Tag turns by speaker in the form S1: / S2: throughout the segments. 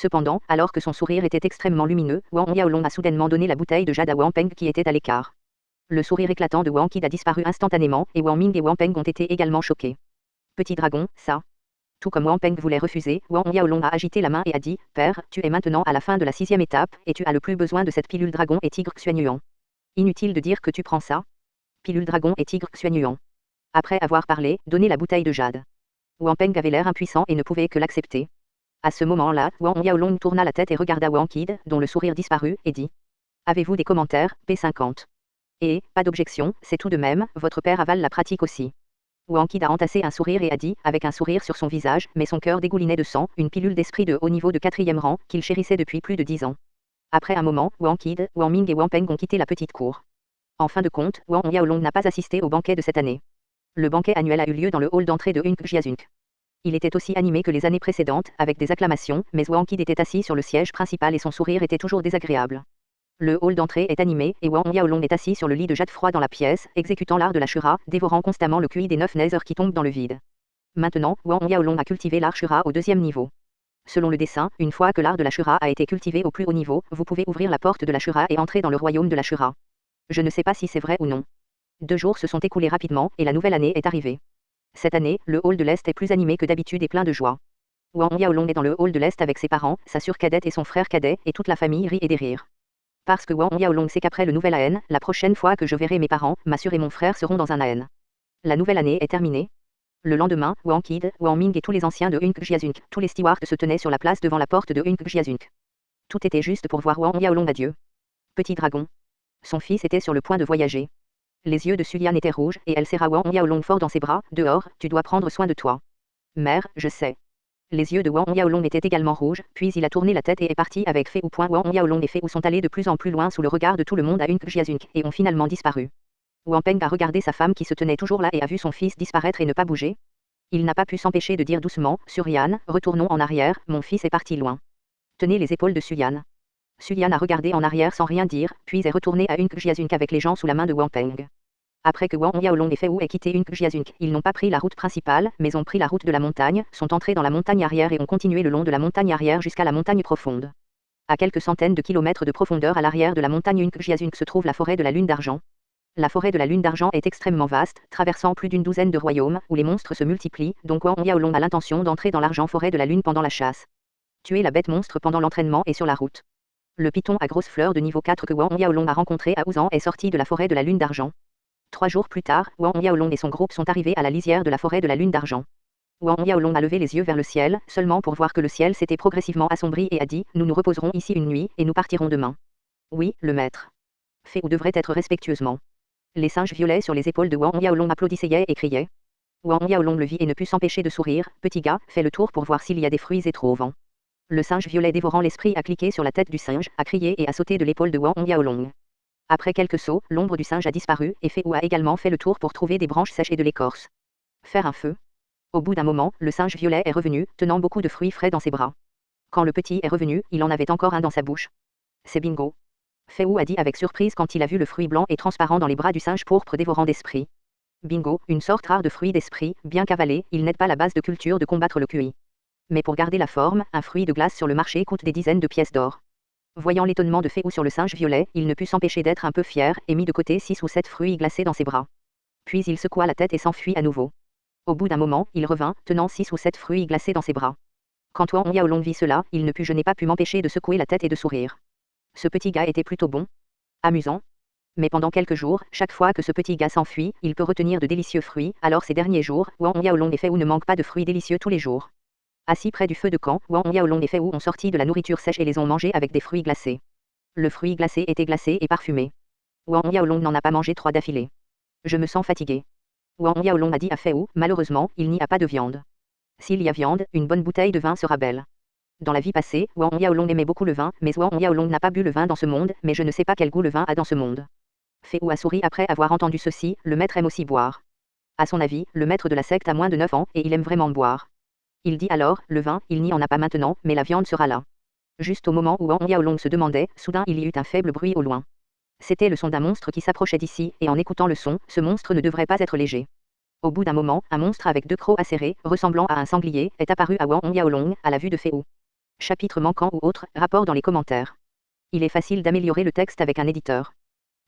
S1: Cependant, alors que son sourire était extrêmement lumineux, Wang Yaolong a soudainement donné la bouteille de jade à Wang Peng qui était à l'écart. Le sourire éclatant de Wang Qid a disparu instantanément et Wang Ming et Wang Peng ont été également choqués. Petit dragon, ça. Tout comme Wang Peng voulait refuser, Wang Yaolong a agité la main et a dit, Père, tu es maintenant à la fin de la 6e étape, et tu as le plus besoin de cette pilule dragon et tigre xuanuant. Inutile de dire que tu prends ça. Pilule dragon et tigre xuanuant. Après avoir parlé, donnez la bouteille de jade. Wang Peng avait l'air impuissant et ne pouvait que l'accepter. À ce moment-là, Wang Yaolong tourna la tête et regarda Wang Qid, dont le sourire disparut, et dit. Avez-vous des commentaires, P50? Et, pas d'objection, c'est tout de même, votre père avale la pratique aussi. Wang Qid a entassé un sourire et a dit, avec un sourire sur son visage, mais son cœur dégoulinait de sang, une pilule d'esprit de haut niveau de 4e rang, qu'il chérissait depuis plus de 10 ans. Après un moment, Wang Qid, Wang Ming et Wang Peng ont quitté la petite cour. En fin de compte, Wang Yaolong n'a pas assisté au banquet de cette année. Le banquet annuel a eu lieu dans le hall d'entrée de Jiazunk. Il était aussi animé que les années précédentes, avec des acclamations, mais Wang Qid était assis sur le siège principal et son sourire était toujours désagréable. Le hall d'entrée est animé, et Wang Yaolong est assis sur le lit de jade froid dans la pièce, exécutant l'art de la Shura, dévorant constamment le QI des 9 Nether qui tombent dans le vide. Maintenant, Wang Yaolong a cultivé l'art Shura au 2e niveau. Selon le dessin, une fois que l'art de la Shura a été cultivé au plus haut niveau, vous pouvez ouvrir la porte de la Shura et entrer dans le royaume de la Shura. Je ne sais pas si c'est vrai ou non. 2 jours se sont écoulés rapidement, et la nouvelle année est arrivée. Cette année, le hall de l'Est est plus animé que d'habitude et plein de joie. Wang Yaolong est dans le hall de l'Est avec ses parents, sa sœur cadette et son frère cadet, et toute la famille rit et des rires. Parce que Wang Yaolong sait qu'après le nouvel AN, la prochaine fois que je verrai mes parents, ma sœur et mon frère seront dans un AN. La nouvelle année est terminée. Le lendemain, Wang Qid, Wang Ming et tous les anciens de Jiazunk, tous les stewards se tenaient sur la place devant la porte de Jiazunk. Tout était juste pour voir Wang Yaolong adieu. Petit dragon. Son fils était sur le point de voyager. Les yeux de Sulian étaient rouges, et elle serra Wang Yaolong fort dans ses bras. Dehors, tu dois prendre soin de toi. Mère, je sais. Les yeux de Wang Yaolong étaient également rouges, puis il a tourné la tête et est parti avec Fei Wu. Wang Yaolong et Fei Wu sont allés de plus en plus loin sous le regard de tout le monde à Jiazunk, et ont finalement disparu. Wang Peng a regardé sa femme qui se tenait toujours là et a vu son fils disparaître et ne pas bouger. Il n'a pas pu s'empêcher de dire doucement, Surian, retournons en arrière, mon fils est parti loin. Tenez les épaules de Sulian. Sulian a regardé en arrière sans rien dire, puis est retourné à Jiazunk avec les gens sous la main de Wang Peng. Après que Wang Yaolong et Fei Wu aient quitté Jiazunk, ils n'ont pas pris la route principale, mais ont pris la route de la montagne, sont entrés dans la montagne arrière et ont continué le long de la montagne arrière jusqu'à la montagne profonde. À quelques centaines de kilomètres de profondeur à l'arrière de la montagne Jiazunk se trouve la forêt de la Lune d'Argent. La forêt de la Lune d'Argent est extrêmement vaste, traversant plus d'une douzaine de royaumes, où les monstres se multiplient, donc Wang Yaolong a l'intention d'entrer dans l'argent forêt de la Lune pendant la chasse. Tuer la bête monstre pendant l'entraînement et sur la route. Le python à grosse fleur de niveau 4 que Wang Yaolong a rencontré à Ouzan est sorti de la forêt de la Lune d'Argent. 3 jours plus tard, Wang Yaolong et son groupe sont arrivés à la lisière de la forêt de la Lune d'Argent. Wang Yaolong a levé les yeux vers le ciel, seulement pour voir que le ciel s'était progressivement assombri et a dit, nous nous reposerons ici une nuit, et nous partirons demain. Oui, le maître. Fei Wu devrait être respectueusement. Les singes violets sur les épaules de Wang Yaolong applaudissaient et criaient. Wang Yaolong le vit et ne put s'empêcher de sourire, petit gars, fais le tour pour voir s'il y a des fruits et trop au vent. Le singe violet dévorant l'esprit a cliqué sur la tête du singe, a crié et a sauté de l'épaule de Wang Yaolong. Après quelques sauts, l'ombre du singe a disparu, et Fei Wu a également fait le tour pour trouver des branches sèches et de l'écorce. Faire un feu. Au bout d'un moment, le singe violet est revenu, tenant beaucoup de fruits frais dans ses bras. Quand le petit est revenu, il en avait encore un dans sa bouche. C'est bingo. Fei Wu a dit avec surprise quand il a vu le fruit blanc et transparent dans les bras du singe pourpre dévorant d'esprit. Bingo, une sorte rare de fruit d'esprit, bien cavalé, il n'aide pas la base de culture de combattre le QI. Mais pour garder la forme, un fruit de glace sur le marché coûte des dizaines de pièces d'or. Voyant l'étonnement de Fei Wu sur le singe violet, il ne put s'empêcher d'être un peu fier, et mit de côté 6 ou 7 fruits glacés dans ses bras. Puis il secoua la tête et s'enfuit à nouveau. Au bout d'un moment, il revint, tenant 6 ou 7 fruits glacés dans ses bras. Quand Wang Yaolong vit cela, il ne put je n'ai pas pu m'empêcher de secouer la tête et de sourire. Ce petit gars était plutôt bon. Amusant. Mais pendant quelques jours, chaque fois que ce petit gars s'enfuit, il peut retenir de délicieux fruits, alors ces derniers jours, Wang Yaolong et Fei Wu ne manquent pas de fruits délicieux tous les jours. Assis près du feu de camp, Wang Yaolong et Fei Wu ont sorti de la nourriture sèche et les ont mangés avec des fruits glacés. Le fruit glacé était glacé et parfumé. Wang Yaolong n'en a pas mangé 3 d'affilée. Je me sens fatigué. Wang Yaolong a dit à Fei Wu, malheureusement, il n'y a pas de viande. S'il y a viande, une bonne bouteille de vin sera belle. Dans la vie passée, Wang Yaolong aimait beaucoup le vin, mais Wang Yaolong n'a pas bu le vin dans ce monde, mais je ne sais pas quel goût le vin a dans ce monde. Fei Wu a souri après avoir entendu ceci, le maître aime aussi boire. À son avis, le maître de la secte a moins de 9 ans, et il aime vraiment boire. Il dit alors, le vin, il n'y en a pas maintenant, mais la viande sera là. Juste au moment où Wang Yaolong se demandait, soudain il y eut un faible bruit au loin. C'était le son d'un monstre qui s'approchait d'ici, et en écoutant le son, ce monstre ne devrait pas être léger. Au bout d'un moment, un monstre avec 2 crocs acérés, ressemblant à un sanglier, est apparu à Wang Yaolong, à la vue de Fei Wu. Chapitre manquant ou autre, rapport dans les commentaires. Il est facile d'améliorer le texte avec un éditeur.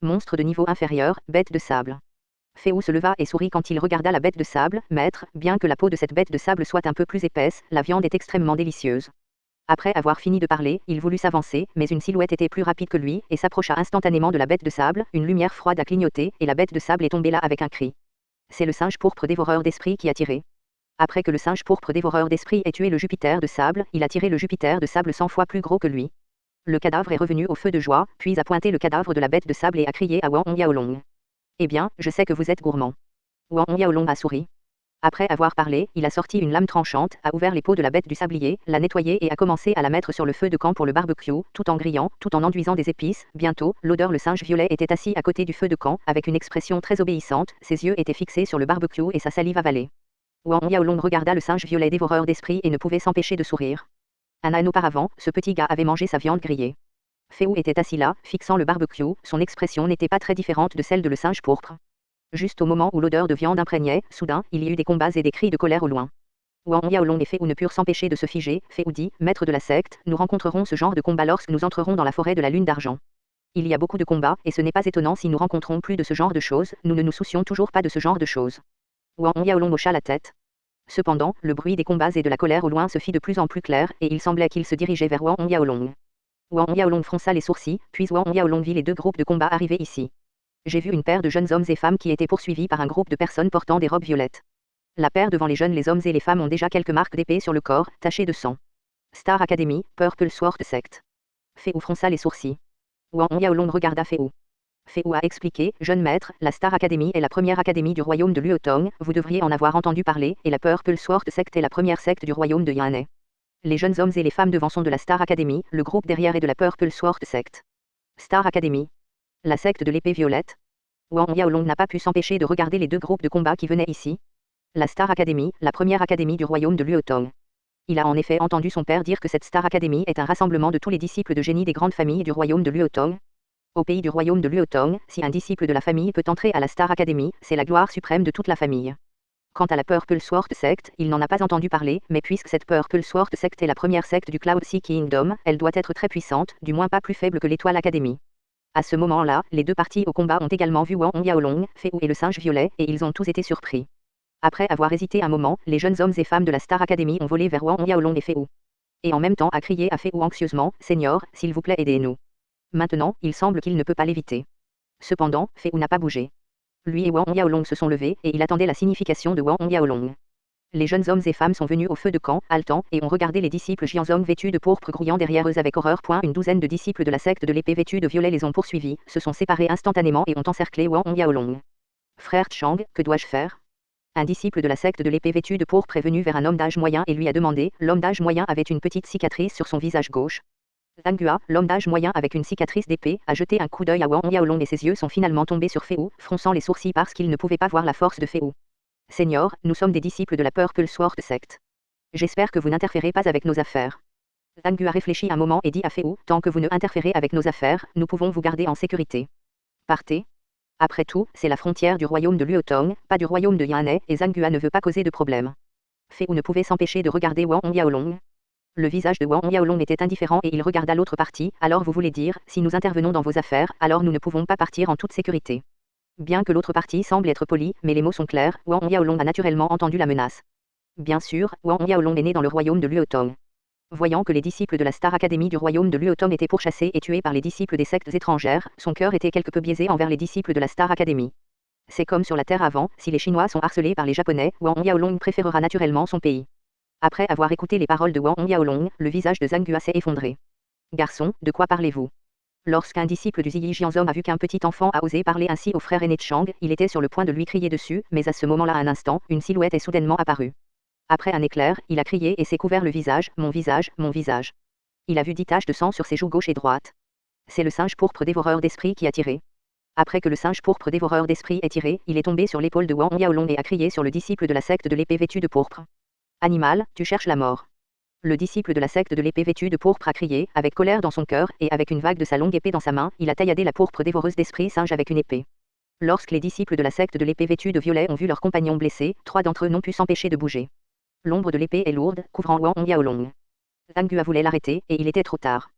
S1: Monstre de niveau inférieur, bête de sable. Féou se leva et sourit quand il regarda la bête de sable. Maître, bien que la peau de cette bête de sable soit un peu plus épaisse, la viande est extrêmement délicieuse. Après avoir fini de parler, il voulut s'avancer, mais une silhouette était plus rapide que lui, et s'approcha instantanément de la bête de sable. Une lumière froide a clignoté, et la bête de sable est tombée là avec un cri. C'est le singe pourpre dévoreur d'esprit qui a tiré. Après que le singe pourpre dévoreur d'esprit ait tué le Jupiter de sable, il a tiré le Jupiter de sable 100 fois plus gros que lui. Le cadavre est revenu au feu de joie, puis a pointé le cadavre de la bête de sable et a crié à Wang Yaolong. Eh bien, je sais que vous êtes gourmand. Wang Yaolong a souri. Après avoir parlé, il a sorti une lame tranchante, a ouvert les peaux de la bête du sablier, l'a nettoyée et a commencé à la mettre sur le feu de camp pour le barbecue, tout en grillant, tout en enduisant des épices. Bientôt, l'odeur le singe violet était assis à côté du feu de camp, avec une expression très obéissante, ses yeux étaient fixés sur le barbecue et sa salive avalée. Wang Yaolong regarda le singe violet dévoreur d'esprit et ne pouvait s'empêcher de sourire. Un an auparavant, ce petit gars avait mangé sa viande grillée. Féou était assis là, fixant le barbecue, son expression n'était pas très différente de celle de le singe pourpre. Juste au moment où l'odeur de viande imprégnait, soudain, il y eut des combats et des cris de colère au loin. Wang Yaolong et Féou ne purent s'empêcher de se figer. Féou dit, maître de la secte, nous rencontrerons ce genre de combat lorsque nous entrerons dans la forêt de la lune d'argent. Il y a beaucoup de combats, et ce n'est pas étonnant si nous rencontrons plus de ce genre de choses, nous ne nous soucions toujours pas de ce genre de choses. Wang Yaolong hocha la tête. Cependant, le bruit des combats et de la colère au loin se fit de plus en plus clair, et il semblait qu'il se dirigeait vers Wang Yaolong. Wang Yaolong fronça les sourcils, puis Wang Yaolong vit les deux groupes de combat arriver ici. J'ai vu une paire de jeunes hommes et femmes qui étaient poursuivis par un groupe de personnes portant des robes violettes. La paire devant les jeunes, les hommes et les femmes ont déjà quelques marques d'épée sur le corps, tachées de sang. Star Academy, Purple Sword Sect. Féou fronça les sourcils. Wang Yaolong regarda Féou. Féou a expliqué, jeune maître, la Star Academy est la première académie du royaume de Luotong, vous devriez en avoir entendu parler, et la Purple Sword Sect est la première secte du royaume de Yan'e. Les jeunes hommes et les femmes devant sont de la Star Academy, le groupe derrière est de la Purple Sword Sect. Star Academy. La secte de l'épée violette. Wang Yaolong n'a pas pu s'empêcher de regarder les deux groupes de combat qui venaient ici. La Star Academy, la première académie du royaume de Luotong. Il a en effet entendu son père dire que cette Star Academy est un rassemblement de tous les disciples de génie des grandes familles du royaume de Luotong. Au pays du royaume de Luotong, si un disciple de la famille peut entrer à la Star Academy, c'est la gloire suprême de toute la famille. Quant à la Purple Sword Sect, il n'en a pas entendu parler, mais puisque cette Purple Sword Sect est la première secte du Cloud Sea Kingdom, elle doit être très puissante, du moins pas plus faible que l'Étoile Academy. À ce moment-là, les deux parties au combat ont également vu Wang Yaolong, Féou et le singe violet, et ils ont tous été surpris. Après avoir hésité un moment, les jeunes hommes et femmes de la Star Academy ont volé vers Wang Yaolong et Féou. Et en même temps a crié à Féou anxieusement, Seigneur, s'il vous plaît aidez-nous. Maintenant, il semble qu'il ne peut pas l'éviter. Cependant, Féou n'a pas bougé. Lui et Wang Yaolong se sont levés, et il attendait la signification de Wang Yaolong. Les jeunes hommes et femmes sont venus au feu de camp, haletants, et ont regardé les disciples Jianzong vêtus de pourpre grouillant derrière eux avec horreur. Une douzaine de disciples de la secte de l'épée vêtus de violet les ont poursuivis, se sont séparés instantanément et ont encerclé Wang Yaolong. Frère Chang, que dois-je faire? Un disciple de la secte de l'épée vêtue de pourpre est venu vers un homme d'âge moyen et lui a demandé. L'homme d'âge moyen avait une petite cicatrice sur son visage gauche. Zhanghua, l'homme d'âge moyen avec une cicatrice d'épée, a jeté un coup d'œil à Wang Yaolong et ses yeux sont finalement tombés sur Féou, fronçant les sourcils parce qu'il ne pouvait pas voir la force de Féou. Seigneur, nous sommes des disciples de la Purple Sword Sect. J'espère que vous n'interférez pas avec nos affaires. Zhanghua réfléchit un moment et dit à Féou, tant que vous ne interférez avec nos affaires, nous pouvons vous garder en sécurité. Partez. Après tout, c'est la frontière du royaume de Luotong, pas du royaume de Yan'e, et Zhanghua ne veut pas causer de problème. Féou ne pouvait s'empêcher de regarder Wang Yaolong. Le visage de Wang Yaolong était indifférent et il regarda l'autre partie. Alors vous voulez dire, si nous intervenons dans vos affaires, alors nous ne pouvons pas partir en toute sécurité. Bien que l'autre partie semble être polie, mais les mots sont clairs, Wang Yaolong a naturellement entendu la menace. Bien sûr, Wang Yaolong est né dans le royaume de Luotong. Voyant que les disciples de la Star Academy du royaume de Luotong étaient pourchassés et tués par les disciples des sectes étrangères, son cœur était quelque peu biaisé envers les disciples de la Star Academy. C'est comme sur la Terre avant, si les Chinois sont harcelés par les Japonais, Wang Yaolong préférera naturellement son pays. Après avoir écouté les paroles de Wang Yaolong, le visage de Zhanghua s'est effondré. Garçon, de quoi parlez-vous? Lorsqu'un disciple du Ziyi Jianzong a vu qu'un petit enfant a osé parler ainsi au frère aîné de Chang, il était sur le point de lui crier dessus, mais à ce moment-là un instant, une silhouette est soudainement apparue. Après un éclair, il a crié et s'est couvert le visage, mon visage, mon visage. Il a vu 10 taches de sang sur ses joues gauche et droite. C'est le singe pourpre dévoreur d'esprit qui a tiré. Après que le singe pourpre dévoreur d'esprit ait tiré, il est tombé sur l'épaule de Wang Yaolong et a crié sur le disciple de la secte de l'épée vêtue de pourpre. Animal, tu cherches la mort. Le disciple de la secte de l'épée vêtue de pourpre a crié, avec colère dans son cœur, et avec une vague de sa longue épée dans sa main, il a tailladé la pourpre dévoreuse d'esprit singe avec une épée. Lorsque les disciples de la secte de l'épée vêtue de violet ont vu leurs compagnons blessés, 3 d'entre eux n'ont pu s'empêcher de bouger. L'ombre de l'épée est lourde, couvrant Wang Yaolong. Zanghua voulait l'arrêter, et il était trop tard.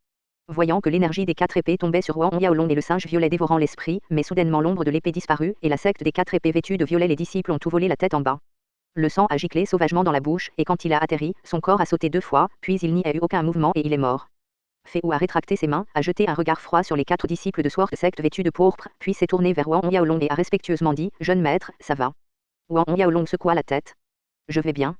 S1: Voyant que l'énergie des 4 épées tombait sur Wang Yaolong et le singe violet dévorant l'esprit, mais soudainement l'ombre de l'épée disparut, et la secte des 4 épées vêtues de violet les disciples ont tout volé la tête en bas. Le sang a giclé sauvagement dans la bouche, et quand il a atterri, son corps a sauté 2 fois, puis il n'y a eu aucun mouvement et il est mort. Fei Wu a rétracté ses mains, a jeté un regard froid sur les 4 disciples de Sword Sect vêtus de pourpre, puis s'est tourné vers Wang Yaolong et a respectueusement dit « Jeune maître, ça va ?» Wang Yaolong secoua la tête. « Je vais bien. »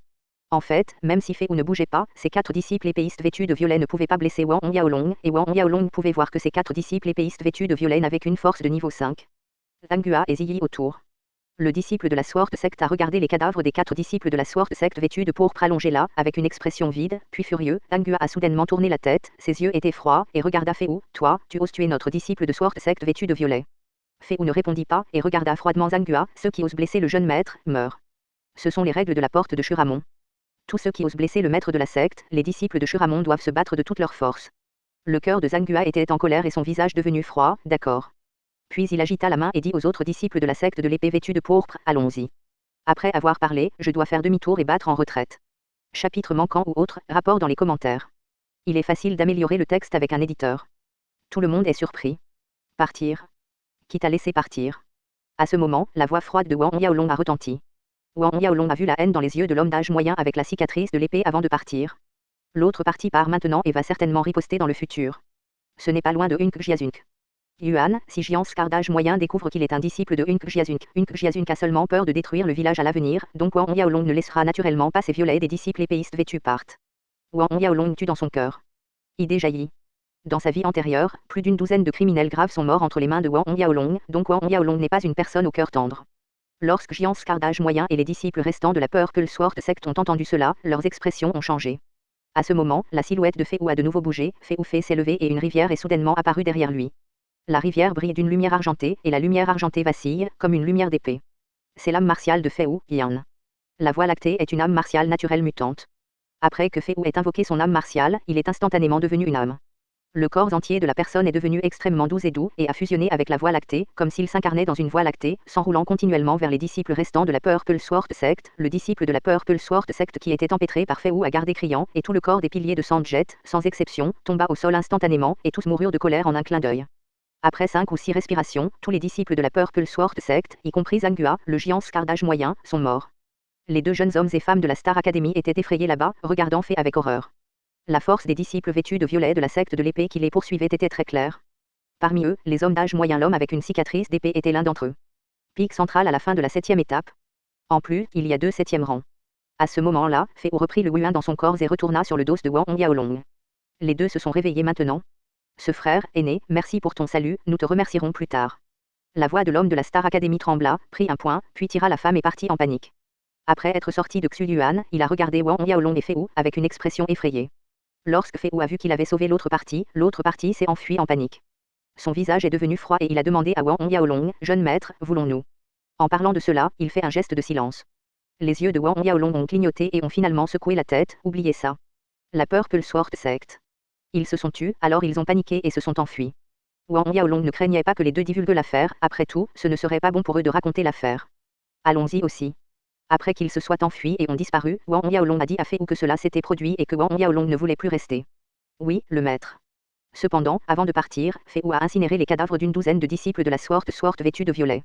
S1: En fait, même si Fei Wu ne bougeait pas, ses 4 disciples épéistes vêtus de violet ne pouvaient pas blesser Wang Yaolong, et Wang Yaolong pouvait voir que ses 4 disciples épéistes vêtus de violet n'avaient qu'une force de niveau 5. Zanghua et Ziyi autour. Le disciple de la Sword Sect a regardé les cadavres des 4 disciples de la Sword Sect vêtus de pourpre allongés là, avec une expression vide, puis furieux. Zanghua a soudainement tourné la tête, ses yeux étaient froids, et regarda Fei Wu. « Toi, tu oses tuer notre disciple de Sword Sect vêtu de violet. » Fei Wu ne répondit pas, et regarda froidement Zanghua. « Ceux qui osent blesser le jeune maître, meurent. Ce sont les règles de la porte de Shuramon. Tous ceux qui osent blesser le maître de la secte, les disciples de Shuramon doivent se battre de toute leur force. » Le cœur de Zanghua était en colère et son visage devenu froid. « D'accord. » Puis il agita la main et dit aux autres disciples de la secte de l'épée vêtue de pourpre, « Allons-y. » Après avoir parlé, je dois faire demi-tour et battre en retraite. Chapitre manquant ou autre, rapport dans les commentaires. Il est facile d'améliorer le texte avec un éditeur. Tout le monde est surpris. Partir. Quitte à laisser partir. À ce moment, la voix froide de Wang Yaolong a retenti. Wang Yaolong a vu la haine dans les yeux de l'homme d'âge moyen avec la cicatrice de l'épée avant de partir. L'autre partie part maintenant et va certainement riposter dans le futur. Ce n'est pas loin de Hunk Jiazunk. Yuan, si Jian Scar d'âge moyen découvre qu'il est un disciple de Hunk Jiazunk a seulement peur de détruire le village à l'avenir, donc Wang Yaolong ne laissera naturellement pas ses violets des disciples épéistes vêtus partent. Wang Yaolong tue dans son cœur. Idée jaillit. Dans sa vie antérieure, plus d'une douzaine de criminels graves sont morts entre les mains de Wang Yaolong, donc Wang Yaolong n'est pas une personne au cœur tendre. Lorsque Jian Scar d'âge moyen et les disciples restants de la Purple Sword Sect ont entendu cela, leurs expressions ont changé. À ce moment, la silhouette de Fei Wu a de nouveau bougé, Fei Wu s'est levé et une rivière est soudainement apparue derrière lui. La rivière brille d'une lumière argentée, et la lumière argentée vacille, comme une lumière d'épée. C'est l'âme martiale de Fei Wu, Yan. La voie lactée est une âme martiale naturelle mutante. Après que Fei Wu ait invoqué son âme martiale, il est instantanément devenu une âme. Le corps entier de la personne est devenu extrêmement doux et a fusionné avec la voie lactée, comme s'il s'incarnait dans une voie lactée, s'enroulant continuellement vers les disciples restants de la Purple Sword Sect. Le disciple de la Purple Sword Sect qui était empêtré par Fei Wu a gardé criant, et tout le corps des piliers de Sandjet, sans exception, tomba au sol instantanément, et tous moururent de colère en un clin d'œil. Après 5 ou 6 respirations, tous les disciples de la Purple Sword Sect, y compris Zanghua, le géant Scar d'âge moyen, sont morts. Les 2 jeunes hommes et femmes de la Star Academy étaient effrayés là-bas, regardant Fei avec horreur. La force des disciples vêtus de violet de la secte de l'épée qui les poursuivait était très claire. Parmi eux, les hommes d'âge moyen, l'homme avec une cicatrice d'épée était l'un d'entre eux. Pic central à la fin de la 7e étape. En plus, il y a 2 7e rangs. À ce moment-là, Fei Wu reprit le Wuan dans son corps et retourna sur le dos de Wang Yaolong. Les 2 se sont réveillés maintenant. Ce frère, aîné, merci pour ton salut, nous te remercierons plus tard. La voix de l'homme de la Star Academy trembla, prit un poing, puis tira la femme et partit en panique. Après être sorti de Xuyuan, il a regardé Wang Yaolong et Fei Wu avec une expression effrayée. Lorsque Fei Wu a vu qu'il avait sauvé l'autre partie s'est enfuie en panique. Son visage est devenu froid et il a demandé à Wang Yaolong, « Jeune maître, voulons-nous ?» En parlant de cela, il fait un geste de silence. Les yeux de Wang Yaolong ont clignoté et ont finalement secoué la tête, oubliez ça. La Purple Sword Sect. Ils se sont tus, alors ils ont paniqué et se sont enfuis. Wang Yaolong ne craignait pas que les 2 divulguent l'affaire, après tout, ce ne serait pas bon pour eux de raconter l'affaire. Allons-y aussi. Après qu'ils se soient enfuis et ont disparu, Wang Yaolong a dit à Fei Wu que cela s'était produit et que Wang Yaolong ne voulait plus rester. Oui, le maître. Cependant, avant de partir, Fei Wu a incinéré les cadavres d'une douzaine de disciples de la Sword vêtus de violet.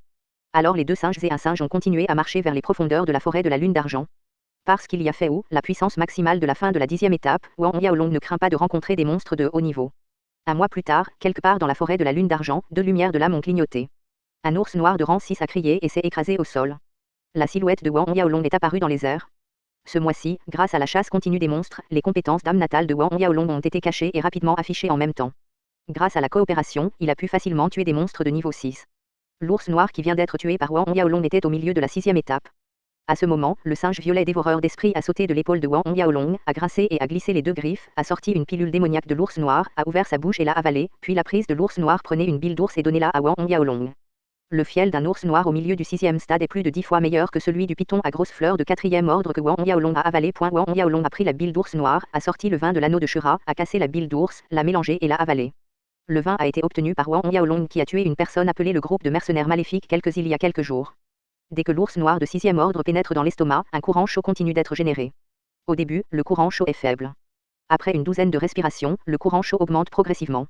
S1: Alors les 2 singes et un singe ont continué à marcher vers les profondeurs de la forêt de la lune d'argent. Parce qu'il y a Fei Wu, la puissance maximale de la fin de la 10e étape, Wang Yaolong ne craint pas de rencontrer des monstres de haut niveau. Un mois plus tard, quelque part dans la forêt de la lune d'argent, 2 lumières de l'âme ont clignoté. Un ours noir de rang 6 a crié et s'est écrasé au sol. La silhouette de Wang Yaolong est apparue dans les airs. Ce mois-ci, grâce à la chasse continue des monstres, les compétences d'âme natale de Wang Yaolong ont été cachées et rapidement affichées en même temps. Grâce à la coopération, il a pu facilement tuer des monstres de niveau 6. L'ours noir qui vient d'être tué par Wang Yaolong était au milieu de la 6e étape. À ce moment, le singe violet dévoreur d'esprit a sauté de l'épaule de Wang Yaolong, a grincé et a glissé les 2 griffes, a sorti une pilule démoniaque de l'ours noir, a ouvert sa bouche et l'a avalée, puis la prise de l'ours noir prenait une bile d'ours et donnait-la à Wang Yaolong. Le fiel d'un ours noir au milieu du 6e stade est plus de 10 fois meilleur que celui du python à grosse fleur de 4e ordre que Wang Yaolong a avalé. Wang Yaolong a pris la bile d'ours noir, a sorti le vin de l'anneau de Shura, a cassé la bile d'ours, l'a mélangé et l'a avalé. Le vin a été obtenu par Wang Yaolong qui a tué une personne appelée le groupe de mercenaires maléfiques il y a quelques jours. Dès que l'ours noir de 6e ordre pénètre dans l'estomac, un courant chaud continue d'être généré. Au début, le courant chaud est faible. Après une douzaine de respirations, le courant chaud augmente progressivement.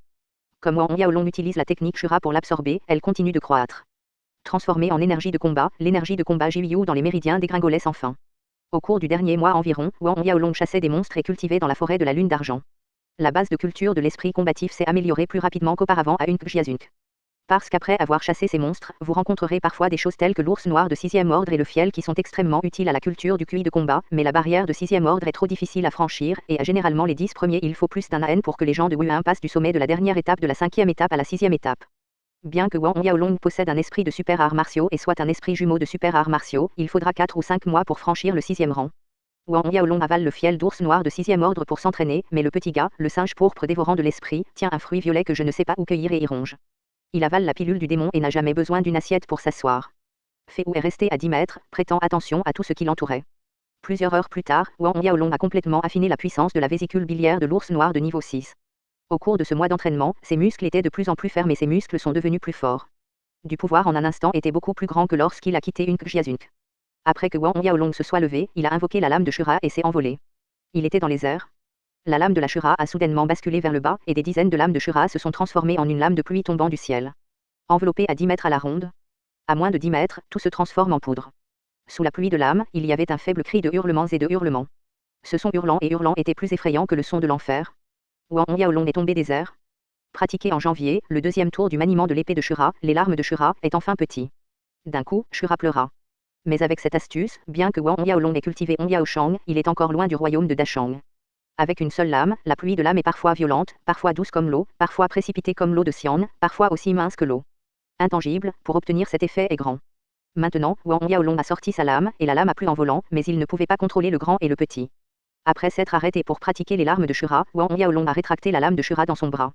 S1: Comme Wang Yaolong utilise la technique Shura pour l'absorber, elle continue de croître. Transformée en énergie de combat, l'énergie de combat Jiyu dans les méridiens dégringolait sans fin. Au cours du dernier mois environ, Wang Yaolong chassait des monstres et cultivait dans la forêt de la lune d'argent. La base de culture de l'esprit combatif s'est améliorée plus rapidement qu'auparavant à Unkjiazunk. Parce qu'après avoir chassé ces monstres, vous rencontrerez parfois des choses telles que l'ours noir de 6e ordre et le fiel qui sont extrêmement utiles à la culture du QI de combat, mais la barrière de 6e ordre est trop difficile à franchir, et à généralement les 10 premiers il faut plus d'un AN pour que les gens de Wu1 passent du sommet de la dernière étape de la 5e étape à la 6e étape. Bien que Wang Yaolong possède un esprit de super arts martiaux et soit un esprit jumeau de super arts martiaux, il faudra 4 ou 5 mois pour franchir le 6e rang. Wang Yaolong avale le fiel d'ours noir de 6e ordre pour s'entraîner, mais le petit gars, le singe pourpre dévorant de l'esprit, tient un fruit violet que je ne sais pas où cueillir et y ronge. Il avale la pilule du démon et n'a jamais besoin d'une assiette pour s'asseoir. Feu est resté à 10 mètres, prêtant attention à tout ce qui l'entourait. Plusieurs heures plus tard, Wang Yaolong a complètement affiné la puissance de la vésicule biliaire de l'ours noir de niveau 6. Au cours de ce mois d'entraînement, ses muscles étaient de plus en plus fermes et ses muscles sont devenus plus forts. Du pouvoir en un instant était beaucoup plus grand que lorsqu'il a quitté Unkjiazunk. Après que Wang Yaolong se soit levé, il a invoqué la lame de Shura et s'est envolé. Il était dans les airs. La lame de la Shura a soudainement basculé vers le bas, et des dizaines de lames de Shura se sont transformées en une lame de pluie tombant du ciel. Enveloppée à 10 mètres à la ronde. À moins de 10 mètres, tout se transforme en poudre. Sous la pluie de lames, il y avait un faible cri de hurlements et de hurlements. Ce son hurlant et hurlant était plus effrayant que le son de l'enfer. Wang Yaolong est tombé des airs. Pratiqué en janvier, le deuxième tour du maniement de l'épée de Shura, les larmes de Shura, est enfin petit. D'un coup, Shura pleura. Mais avec cette astuce, bien que Wang Yaolong ait cultivé Hong Yaoshang, il est encore loin du royaume de Dashang. Avec une seule lame, la pluie de lame est parfois violente, parfois douce comme l'eau, parfois précipitée comme l'eau de Xian, parfois aussi mince que l'eau. Intangible, pour obtenir cet effet est grand. Maintenant, Wang Yaolong a sorti sa lame, et la lame a plu en volant, mais il ne pouvait pas contrôler le grand et le petit. Après s'être arrêté pour pratiquer les larmes de Shura, Wang Yaolong a rétracté la lame de Shura dans son bras.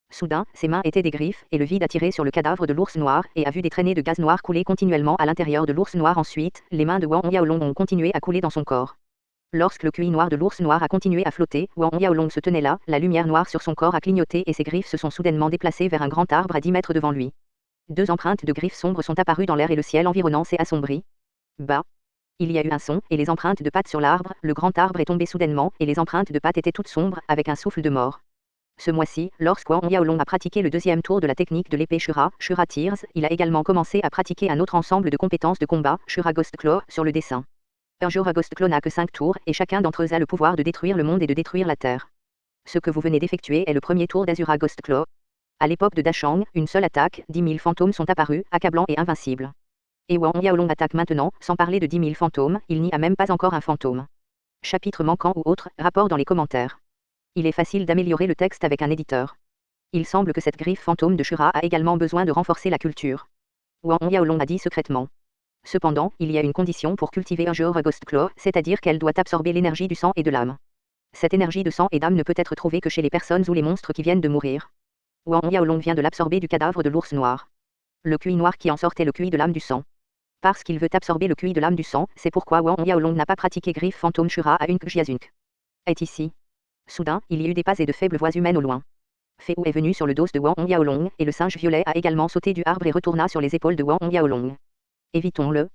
S1: Soudain, ses mains étaient des griffes, et le vide a tiré sur le cadavre de l'ours noir, et a vu des traînées de gaz noir couler continuellement à l'intérieur de l'ours noir. Ensuite, les mains de Wang Yaolong ont continué à couler dans son corps. Lorsque le QI noir de l'ours noir a continué à flotter, Wang Yaolong se tenait là, la lumière noire sur son corps a clignoté et ses griffes se sont soudainement déplacées vers un grand arbre à 10 mètres devant lui. 2 empreintes de griffes sombres sont apparues dans l'air et le ciel environnant s'est assombri. Bah. Il y a eu un son, et les empreintes de pattes sur l'arbre, le grand arbre est tombé soudainement, et les empreintes de pattes étaient toutes sombres, avec un souffle de mort. Ce mois-ci, lorsque Wang Yaolong a pratiqué le deuxième tour de la technique de l'épée Shura, Shura Tears, il a également commencé à pratiquer un autre ensemble de compétences de combat, Shura Ghost Claw, sur le dessin. Un jour Ghost Claw n'a que 5 tours, et chacun d'entre eux a le pouvoir de détruire le monde et de détruire la Terre. Ce que vous venez d'effectuer est le premier tour d'Azura Ghost Claw. À l'époque de Dashang, une seule attaque, 10 000 fantômes sont apparus, accablants et invincibles. Et Wang Yaolong attaque maintenant, sans parler de 10 000 fantômes, il n'y a même pas encore un fantôme. Chapitre manquant ou autre, rapport dans les commentaires. Il est facile d'améliorer le texte avec un éditeur. Il semble que cette griffe fantôme de Shura a également besoin de renforcer la culture. Wang Yaolong a dit secrètement. Cependant, il y a une condition pour cultiver un jour Ghost Claw, c'est-à-dire qu'elle doit absorber l'énergie du sang et de l'âme. Cette énergie de sang et d'âme ne peut être trouvée que chez les personnes ou les monstres qui viennent de mourir. Wang Yaolong vient de l'absorber du cadavre de l'ours noir. Le QI noir qui en sortait le QI de l'âme du sang. Parce qu'il veut absorber le QI de l'âme du sang, c'est pourquoi Wang Yaolong n'a pas pratiqué griffe fantôme Shura à Unkjiazunk. Est ici. Soudain, il y eut des pas et de faibles voix humaines au loin. Feu est venu sur le dos de Wang Yaolong, et le singe violet a également sauté du arbre et retourna sur les épaules de Wang Yaolong. Évitons-le.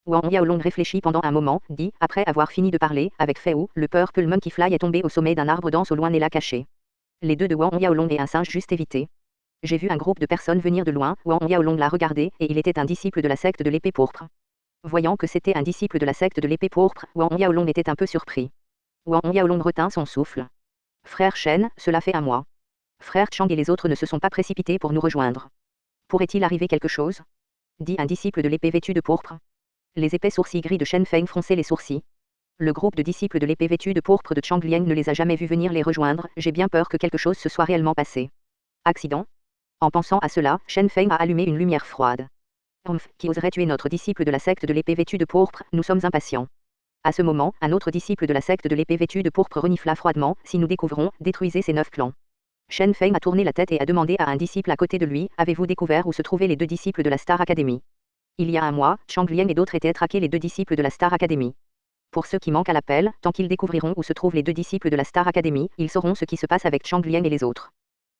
S1: Wang Yaolong réfléchit pendant un moment, dit, après avoir fini de parler, avec Feu, le Purple Monkey Fly est tombé au sommet d'un arbre dense au loin et l'a caché. Les deux de Wang Yaolong et un singe juste évité. J'ai vu un groupe de personnes venir de loin, Wang Yaolong l'a regardé, et il était un disciple de la secte de l'épée pourpre. Voyant que c'était un disciple de la secte de l'épée pourpre, Wang Yaolong était un peu surpris. Wang Yaolong retint son souffle. Frère Shen, cela fait un mois. Frère Chang et les autres ne se sont pas précipités pour nous rejoindre. Pourrait-il arriver quelque chose? Dit un disciple de l'épée vêtue de pourpre. Les épais sourcils gris de Shen Feng fronçaient les sourcils. Le groupe de disciples de l'épée vêtue de pourpre de Chang Liang ne les a jamais vus venir les rejoindre, j'ai bien peur que quelque chose se soit réellement passé. Accident? En pensant à cela, Shen Feng a allumé une lumière froide. Qui oserait tuer notre disciple de la secte de l'épée vêtue de pourpre, nous sommes impatients. À ce moment, un autre disciple de la secte de l'épée vêtue de pourpre renifla froidement, si nous découvrons, détruisez ces 9 clans. Shen Feng a tourné la tête et a demandé à un disciple à côté de lui, avez-vous découvert où se trouvaient les 2 disciples de la Star Academy? Il y a un mois, Chang Liang et d'autres étaient traqués les 2 disciples de la Star Academy. Pour ceux qui manquent à l'appel, tant qu'ils découvriront où se trouvent les 2 disciples de la Star Academy, ils sauront ce qui se passe avec Chang Liang et les autres.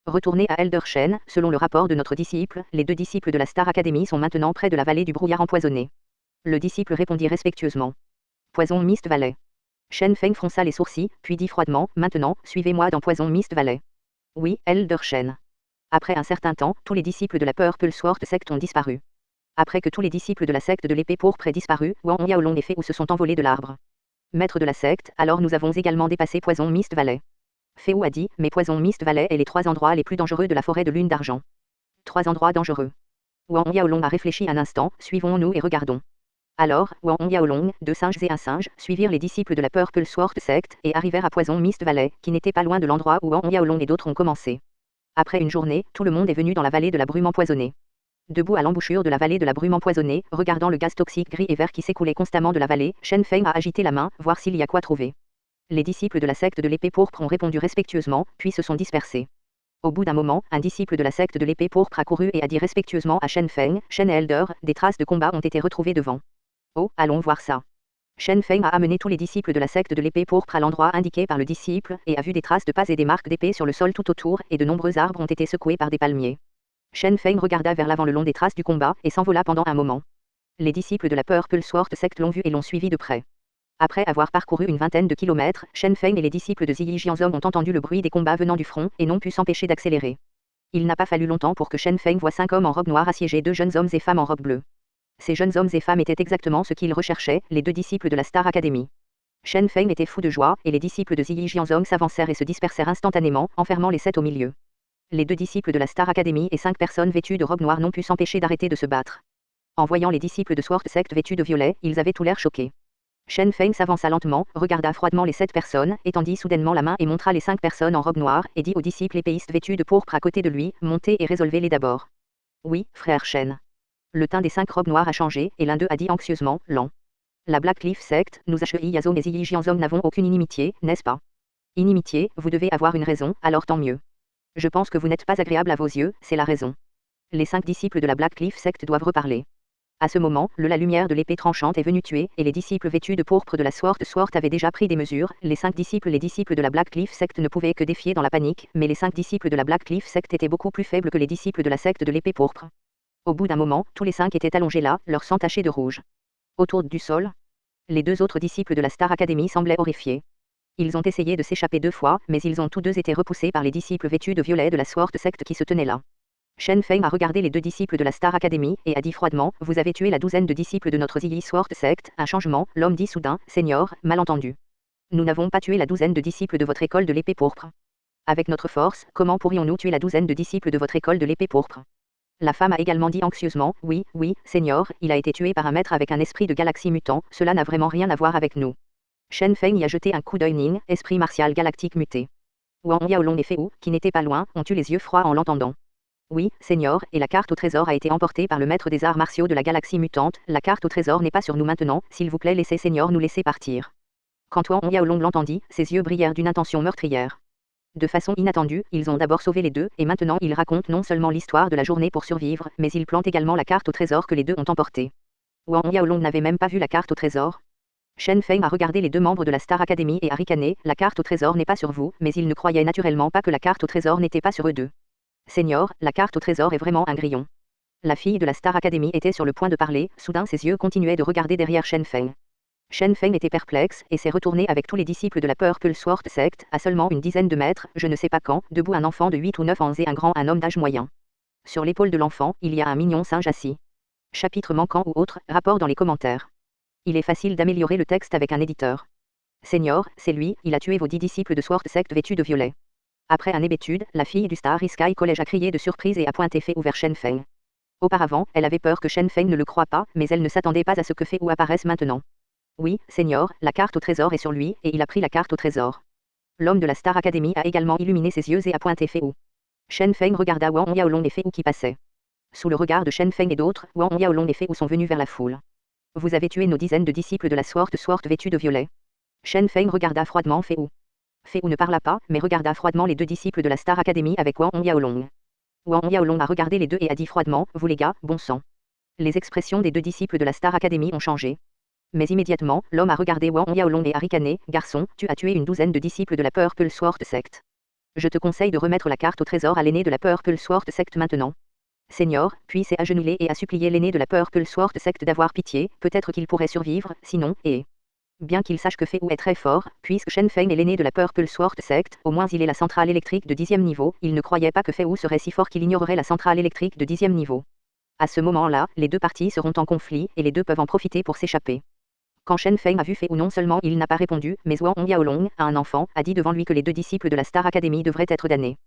S1: Retournez à Elder Shen, selon le rapport de notre disciple, les 2 disciples de la Star Academy sont maintenant près de la vallée du brouillard empoisonné. Le disciple répondit respectueusement. Poison Mist Valley. Shen Feng fronça les sourcils, puis dit froidement, maintenant, suivez-moi dans Poison Mist Valley. Oui, Elder Shen. Après un certain temps, tous les disciples de la Purple Sword Sect ont disparu. Après que tous les disciples de la secte de l'épée pourpre aient disparu, Wang Yaolong et Fei Wu se sont envolés de l'arbre. Maître de la secte, alors nous avons également dépassé Poison Mist Valley. Fei Wu a dit, mais Poison Mist Valley est les 3 endroits les plus dangereux de la forêt de lune d'argent. 3 endroits dangereux. Wang Yaolong a réfléchi un instant, suivons-nous et regardons. Alors, Wang Yaolong, 2 singes et un singe, suivirent les disciples de la Purple Sword Sect et arrivèrent à Poison Mist Valley, qui n'était pas loin de l'endroit où Wang Yaolong et d'autres ont commencé. Après une journée, tout le monde est venu dans la vallée de la brume empoisonnée. Debout à l'embouchure de la vallée de la brume empoisonnée, regardant le gaz toxique gris et vert qui s'écoulait constamment de la vallée, Shen Feng a agité la main, voir s'il y a quoi trouver. Les disciples de la secte de l'épée pourpre ont répondu respectueusement, puis se sont dispersés. Au bout d'un moment, un disciple de la secte de l'épée pourpre a couru et a dit respectueusement à Shen Feng, Shen Elder, des traces de combat ont été retrouvées devant. Oh, allons voir ça. Shen Feng a amené tous les disciples de la secte de l'épée pourpre à l'endroit indiqué par le disciple, et a vu des traces de pas et des marques d'épée sur le sol tout autour, et de nombreux arbres ont été secoués par des palmiers. Shen Feng regarda vers l'avant le long des traces du combat, et s'envola pendant un moment. Les disciples de la Purple Sword Sect l'ont vu et l'ont suivi de près. Après avoir parcouru une vingtaine de kilomètres, Shen Feng et les disciples de Ziyi Jianzong ont entendu le bruit des combats venant du front, et n'ont pu s'empêcher d'accélérer. Il n'a pas fallu longtemps pour que Shen Feng voie 5 hommes en robe noire assiéger 2 jeunes hommes et femmes en robe bleue. Ces jeunes hommes et femmes étaient exactement ce qu'ils recherchaient, les 2 disciples de la Star Academy. Shen Feng était fou de joie, et les disciples de Ziyi Jianzong s'avancèrent et se dispersèrent instantanément, enfermant les 7 au milieu. Les 2 disciples de la Star Academy et 5 personnes vêtues de robes noires n'ont pu s'empêcher d'arrêter de se battre. En voyant les disciples de Sword Sect vêtus de violet, ils avaient tout l'air choqués. Shen Feng s'avança lentement, regarda froidement les 7 personnes, étendit soudainement la main et montra les 5 personnes en robe noire, et dit aux disciples épéistes vêtus de pourpre à côté de lui, montez et résolvez-les d'abord. Oui, frère Shen. Le teint des 5 robes noires a changé, et l'un d'eux a dit anxieusement, lent. La Black Cliff Sect, nous Ashei Yazom et Ziyi Jianzong n'avons aucune inimitié, n'est-ce pas? Inimitié, vous devez avoir une raison, alors tant mieux. Je pense que vous n'êtes pas agréable à vos yeux, c'est la raison. Les 5 disciples de la Black Cliff Sect doivent reparler. À ce moment, la lumière de l'épée tranchante est venue tuer, et les disciples vêtus de pourpre de la Sword avaient déjà pris des mesures. Les 5 disciples de la Black Cliff Sect ne pouvaient que défier dans la panique, mais les 5 disciples de la Black Cliff Sect étaient beaucoup plus faibles que les disciples de la secte de l'épée pourpre. Au bout d'un moment, tous les 5 étaient allongés là, leur sang taché de rouge. Autour du sol, les 2 autres disciples de la Star Academy semblaient horrifiés. Ils ont essayé de s'échapper 2 fois, mais ils ont tous 2 été repoussés par les disciples vêtus de violet de la Sword Sect qui se tenaient là. Shen Feng a regardé les 2 disciples de la Star Academy, et a dit froidement, vous avez tué la douzaine de disciples de notre Ziyi Sword Sect, un changement, l'homme dit soudain, Seigneur, malentendu. Nous n'avons pas tué la douzaine de disciples de votre école de l'épée pourpre. Avec notre force, comment pourrions-nous tuer la douzaine de disciples de votre école de l'épée pourpre? La femme a également dit anxieusement, oui, Seigneur, il a été tué par un maître avec un esprit de galaxie mutant, cela n'a vraiment rien à voir avec nous. Shen Feng y a jeté un coup d'œil Ning, esprit martial galactique muté. Wang Yaolong et Fei Wu, qui n'étaient pas loin, ont eu les yeux froids en l'entendant. Oui, Seigneur, et la carte au trésor a été emportée par le maître des arts martiaux de la galaxie mutante, la carte au trésor n'est pas sur nous maintenant, s'il vous plaît laissez Seigneur nous laisser partir. Quand Wang Yaolong l'entendit, ses yeux brillèrent d'une intention meurtrière. De façon inattendue, ils ont d'abord sauvé les 2, et maintenant ils racontent non seulement l'histoire de la journée pour survivre, mais ils plantent également la carte au trésor que les 2 ont emportée. Wang Yaolong n'avait même pas vu la carte au trésor. Shen Feng a regardé les 2 membres de la Star Academy et a ricané, la carte au trésor n'est pas sur vous, mais il ne croyait naturellement pas que la carte au trésor n'était pas sur eux 2. Seigneur, la carte au trésor est vraiment un grillon. La fille de la Star Academy était sur le point de parler, soudain ses yeux continuaient de regarder derrière Shen Feng. Shen Feng était perplexe, et s'est retourné avec tous les disciples de la Purple Sword Sect, à seulement une dizaine de mètres, je ne sais pas quand, debout un enfant de 8 ou 9 ans et un homme d'âge moyen. Sur l'épaule de l'enfant, il y a un mignon singe assis. Chapitre manquant ou autre, rapport dans les commentaires. Il est facile d'améliorer le texte avec un éditeur. Seigneur, c'est lui, il a tué vos 10 disciples de Sword Sect vêtus de violet. Après un hébétude, la fille du Starry Sky College a crié de surprise et a pointé Fei Wu vers Shen Feng. Auparavant, elle avait peur que Shen Feng ne le croie pas, mais elle ne s'attendait pas à ce que Fei Wu apparaisse maintenant. Oui, Seigneur, la carte au trésor est sur lui, et il a pris la carte au trésor. L'homme de la Star Academy a également illuminé ses yeux et a pointé Fei Wu. Shen Feng regarda Wang Yaolong et Fei Wu qui passaient. Sous le regard de Shen Feng et d'autres, Wang Yaolong et Fei Wu sont venus vers la foule. Vous avez tué nos dizaines de disciples de la Sword vêtus de violet. Shen Feng regarda froidement Fei Wu. Fei Wu ne parla pas, mais regarda froidement les 2 disciples de la Star Academy avec Wang Yaolong. Wang Yaolong a regardé les 2 et a dit froidement, vous les gars, bon sang. Les expressions des 2 disciples de la Star Academy ont changé. Mais immédiatement, l'homme a regardé Wang Yaolong et a ricané, garçon, tu as tué une douzaine de disciples de la Purple Sword Sect. Je te conseille de remettre la carte au trésor à l'aîné de la Purple Sword Sect maintenant. Seigneur, puis s'est agenouillé et a supplié l'aîné de la Purple Sword Sect d'avoir pitié, peut-être qu'il pourrait survivre, sinon, et... Bien qu'il sache que Fei Wu est très fort, puisque Shen Feng est l'aîné de la Purple Sword Sect, au moins il est la centrale électrique de 10e niveau, il ne croyait pas que Fei Wu serait si fort qu'il ignorerait la centrale électrique de 10e niveau. À ce moment-là, les deux parties seront en conflit, et les deux peuvent en profiter pour s'échapper. Quand Shen Feng a vu Fei Wu, non seulement il n'a pas répondu, mais Wang Yaolong, un enfant, a dit devant lui que les deux disciples de la Star Academy devraient être damnés.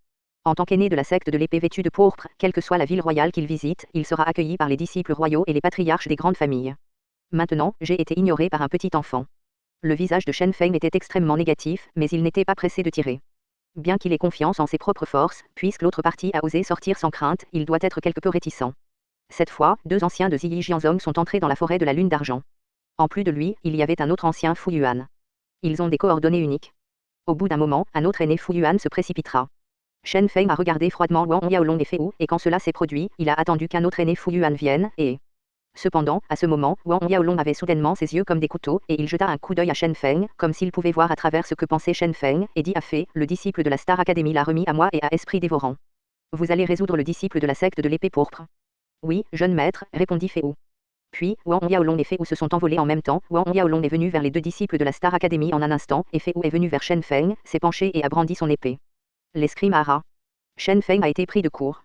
S1: En tant qu'aîné de la secte de l'épée vêtue de pourpre, quelle que soit la ville royale qu'il visite, il sera accueilli par les disciples royaux et les patriarches des grandes familles. Maintenant, j'ai été ignoré par un petit enfant. Le visage de Shen Feng était extrêmement négatif, mais il n'était pas pressé de tirer. Bien qu'il ait confiance en ses propres forces, puisque l'autre partie a osé sortir sans crainte, il doit être quelque peu réticent. Cette fois, deux anciens de Ziyi Jianzong sont entrés dans la forêt de la Lune d'Argent. En plus de lui, il y avait un autre ancien Fu Yuan. Ils ont des coordonnées uniques. Au bout d'un moment, un autre aîné Fu Yuan se précipitera. Shen Feng a regardé froidement Wang Yaolong et Fei Wu, et quand cela s'est produit, il a attendu qu'un autre aîné Fu Yuan vienne, et... Cependant, à ce moment, Wang Yaolong avait soudainement ses yeux comme des couteaux, et il jeta un coup d'œil à Shen Feng, comme s'il pouvait voir à travers ce que pensait Shen Feng, et dit à Fei, le disciple de la Star Academy l'a remis à moi et à Esprit Dévorant. Vous allez résoudre le disciple de la secte de l'épée pourpre. Oui, jeune maître, répondit Fei Wu. Puis, Wang Yaolong et Fei Wu se sont envolés en même temps. Wang Yaolong est venu vers les deux disciples de la Star Academy en un instant, et Fei Wu est venu vers Shen Feng, s'est penché et a brandi son épée. L'escrime hara. Shen Feng a été pris de court.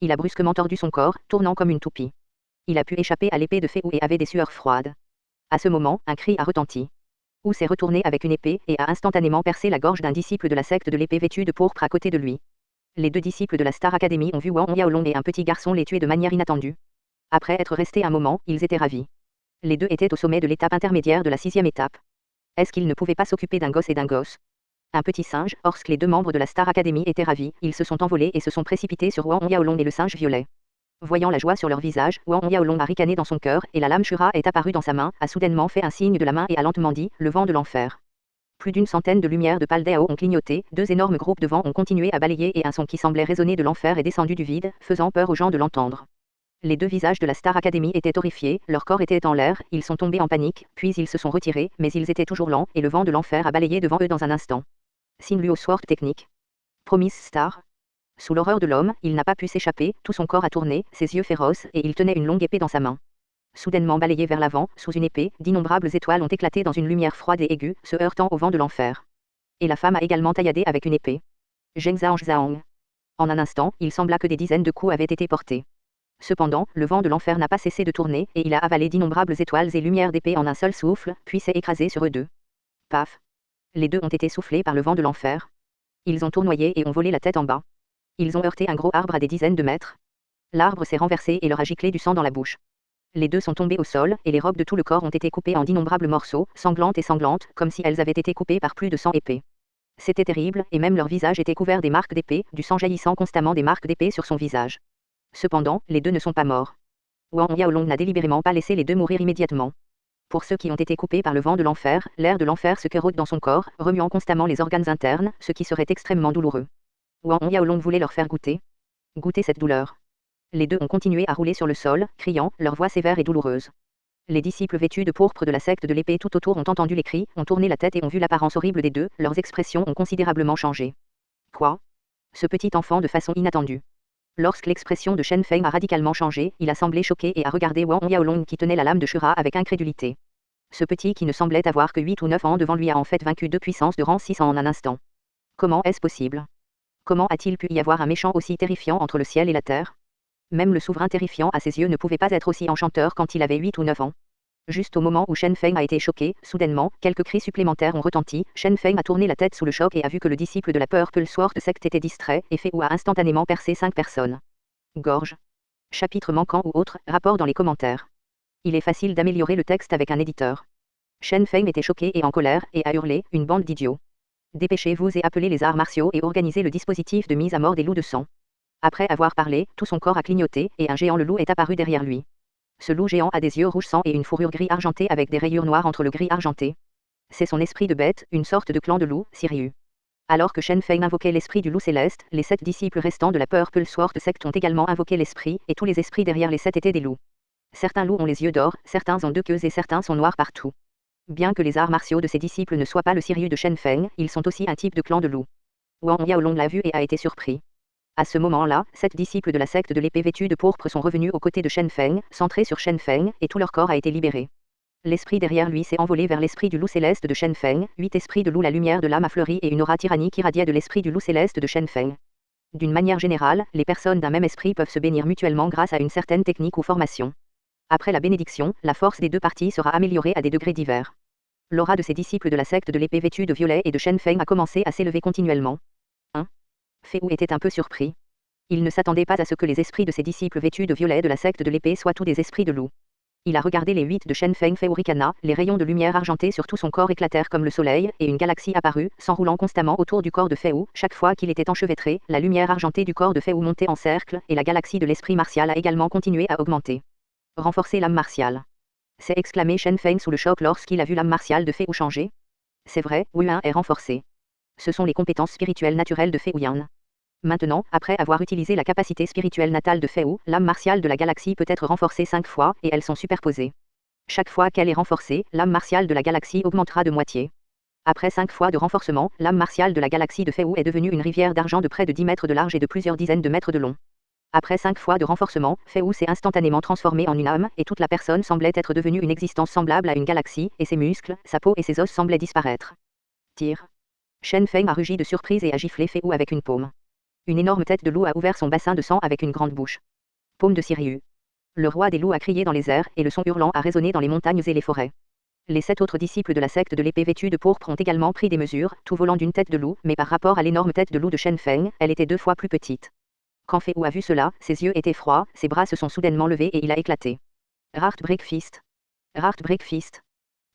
S1: Il a brusquement tordu son corps, tournant comme une toupie. Il a pu échapper à l'épée de Fei Wu et avait des sueurs froides. À ce moment, un cri a retenti. Wu s'est retourné avec une épée et a instantanément percé la gorge d'un disciple de la secte de l'épée vêtue de pourpre à côté de lui. Les deux disciples de la Star Academy ont vu Wang Yaolong et un petit garçon les tuer de manière inattendue. Après être restés un moment, ils étaient ravis. Les deux étaient au sommet de l'étape intermédiaire de la 6e étape. Est-ce qu'ils ne pouvaient pas s'occuper d'un gosse et d'un gosse? Un petit singe, lorsque les deux membres de la Star Academy étaient ravis, ils se sont envolés et se sont précipités sur Wang Yaolong et le singe violet. Voyant la joie sur leur visage, Wang Yaolong a ricané dans son cœur, et la lame Shura est apparue dans sa main, a soudainement fait un signe de la main et a lentement dit, le vent de l'enfer. Plus d'une centaine de lumières de Paldao ont clignoté, deux énormes groupes de vent ont continué à balayer et un son qui semblait résonner de l'enfer est descendu du vide, faisant peur aux gens de l'entendre. Les deux visages de la Star Academy étaient horrifiés, leur corps était en l'air, ils sont tombés en panique, puis ils se sont retirés, mais ils étaient toujours lents, et le vent de l'enfer a balayé devant eux dans un instant. Sin Luo Sword Technique. Promise Star. Sous l'horreur de l'homme, il n'a pas pu s'échapper, tout son corps a tourné, ses yeux féroces, et il tenait une longue épée dans sa main. Soudainement balayé vers l'avant, sous une épée, d'innombrables étoiles ont éclaté dans une lumière froide et aiguë, se heurtant au vent de l'enfer. Et la femme a également tailladé avec une épée. Zheng Zhang. En un instant, il sembla que des dizaines de coups avaient été portés. Cependant, le vent de l'enfer n'a pas cessé de tourner, et il a avalé d'innombrables étoiles et lumières d'épée en un seul souffle, puis s'est écrasé sur eux deux. Paf. Les deux ont été soufflés par le vent de l'enfer. Ils ont tournoyé et ont volé la tête en bas. Ils ont heurté un gros arbre à des dizaines de mètres. L'arbre s'est renversé et leur a giclé du sang dans la bouche. Les deux sont tombés au sol, et les robes de tout le corps ont été coupées en d'innombrables morceaux, sanglantes, comme si elles avaient été coupées par plus de 100 épées. C'était terrible, et même leur visage était couvert des marques d'épée, du sang jaillissant constamment des marques d'épée sur son visage. Cependant, les deux ne sont pas morts. Wang Yaolong n'a délibérément pas laissé les deux mourir immédiatement. Pour ceux qui ont été coupés par le vent de l'enfer, l'air de l'enfer se corrode dans son corps, remuant constamment les organes internes, ce qui serait extrêmement douloureux. Wang Yaolong voulait leur faire goûter cette douleur. Les deux ont continué à rouler sur le sol, criant, leur voix sévère et douloureuse. Les disciples vêtus de pourpre de la secte de l'épée tout autour ont entendu les cris, ont tourné la tête et ont vu l'apparence horrible des deux, leurs expressions ont considérablement changé. Quoi? Ce petit enfant de façon inattendue. Lorsque l'expression de Shen Feng a radicalement changé, il a semblé choqué et a regardé Wang Yaolong qui tenait la lame de Shura avec incrédulité. Ce petit qui ne semblait avoir que 8 ou 9 ans devant lui a en fait vaincu deux puissances de rang 6 en un instant. Comment est-ce possible? Comment a-t-il pu y avoir un méchant aussi terrifiant entre le ciel et la terre? Même le souverain terrifiant à ses yeux ne pouvait pas être aussi enchanteur quand il avait 8 ou 9 ans. Juste au moment où Shen Feng a été choqué, soudainement, quelques cris supplémentaires ont retenti, Shen Feng a tourné la tête sous le choc et a vu que le disciple de la Purple Sword Sect était distrait, et Fei Wu a instantanément percé 5 personnes. Gorge. Chapitre manquant ou autre, rapport dans les commentaires. Il est facile d'améliorer le texte avec un éditeur. Shen Feng était choqué et en colère, et a hurlé, une bande d'idiots. Dépêchez-vous et appelez les arts martiaux et organisez le dispositif de mise à mort des loups de sang. Après avoir parlé, tout son corps a clignoté, et un géant le loup est apparu derrière lui. Ce loup géant a des yeux rouge sang et une fourrure gris argenté avec des rayures noires entre le gris argenté. C'est son esprit de bête, une sorte de clan de loup, Sirius. Alors que Shen Feng invoquait l'esprit du loup céleste, les 7 disciples restants de la Purple Sword Sect ont également invoqué l'esprit, et tous les esprits derrière les 7 étaient des loups. Certains loups ont les yeux d'or, certains ont 2 queues et certains sont noirs partout. Bien que les arts martiaux de ses disciples ne soient pas le Sirius de Shen Feng, ils sont aussi un type de clan de loups. Wang Yaolong l'a vu et a été surpris. À ce moment-là, 7 disciples de la secte de l'épée vêtue de pourpre sont revenus aux côtés de Shen Feng, centrés sur Shen Feng, et tout leur corps a été libéré. L'esprit derrière lui s'est envolé vers l'esprit du loup céleste de Shen Feng, 8 esprits de loup, la lumière de l'âme a fleuri et une aura tyrannique irradiait de l'esprit du loup céleste de Shen Feng. D'une manière générale, les personnes d'un même esprit peuvent se bénir mutuellement grâce à une certaine technique ou formation. Après la bénédiction, la force des deux parties sera améliorée à des degrés divers. L'aura de ces disciples de la secte de l'épée vêtue de violet et de Shen Feng a commencé à s'élever continuellement. 1. Fei Wu était un peu surpris. Il ne s'attendait pas à ce que les esprits de ses disciples vêtus de violet de la secte de l'épée soient tous des esprits de loup. Il a regardé les 8 de Shen Feng Fei Wu ricana, les rayons de lumière argentée sur tout son corps éclatèrent comme le soleil, et une galaxie apparut, s'enroulant constamment autour du corps de Fei Wu. Chaque fois qu'il était enchevêtré, la lumière argentée du corps de Fei Wu montait en cercle, et la galaxie de l'esprit martial a également continué à augmenter. Renforcer l'âme martiale. S'est exclamé Shen Feng sous le choc lorsqu'il a vu l'âme martiale de Fei Wu changer. C'est vrai, Wu-1 est renforcé. Ce sont les compétences spirituelles naturelles de Fei Wu-Yan. Maintenant, après avoir utilisé la capacité spirituelle natale de Fei Wu, l'âme martiale de la galaxie peut être renforcée 5 fois, et elles sont superposées. Chaque fois qu'elle est renforcée, l'âme martiale de la galaxie augmentera de moitié. Après 5 fois de renforcement, l'âme martiale de la galaxie de Fei Wu est devenue une rivière d'argent de près de 10 mètres de large et de plusieurs dizaines de mètres de long. Après 5 fois de renforcement, Fei Wu s'est instantanément transformé en une âme, et toute la personne semblait être devenue une existence semblable à une galaxie, et ses muscles, sa peau et ses os semblaient disparaître. Tire. Shen Feng a rugi de surprise et a giflé Fei Wu avec une paume. Une énorme tête de loup a ouvert son bassin de sang avec une grande bouche. Paume de Sirius. Le roi des loups a crié dans les airs, et le son hurlant a résonné dans les montagnes et les forêts. Les 7 autres disciples de la secte de l'épée vêtue de pourpre ont également pris des mesures, tout volant d'une tête de loup, mais par rapport à l'énorme tête de loup de Shen Feng, elle était 2 fois plus petite. Quand Fei Wu a vu cela, ses yeux étaient froids, ses bras se sont soudainement levés et il a éclaté. Rart Breakfast. Rart Breakfast.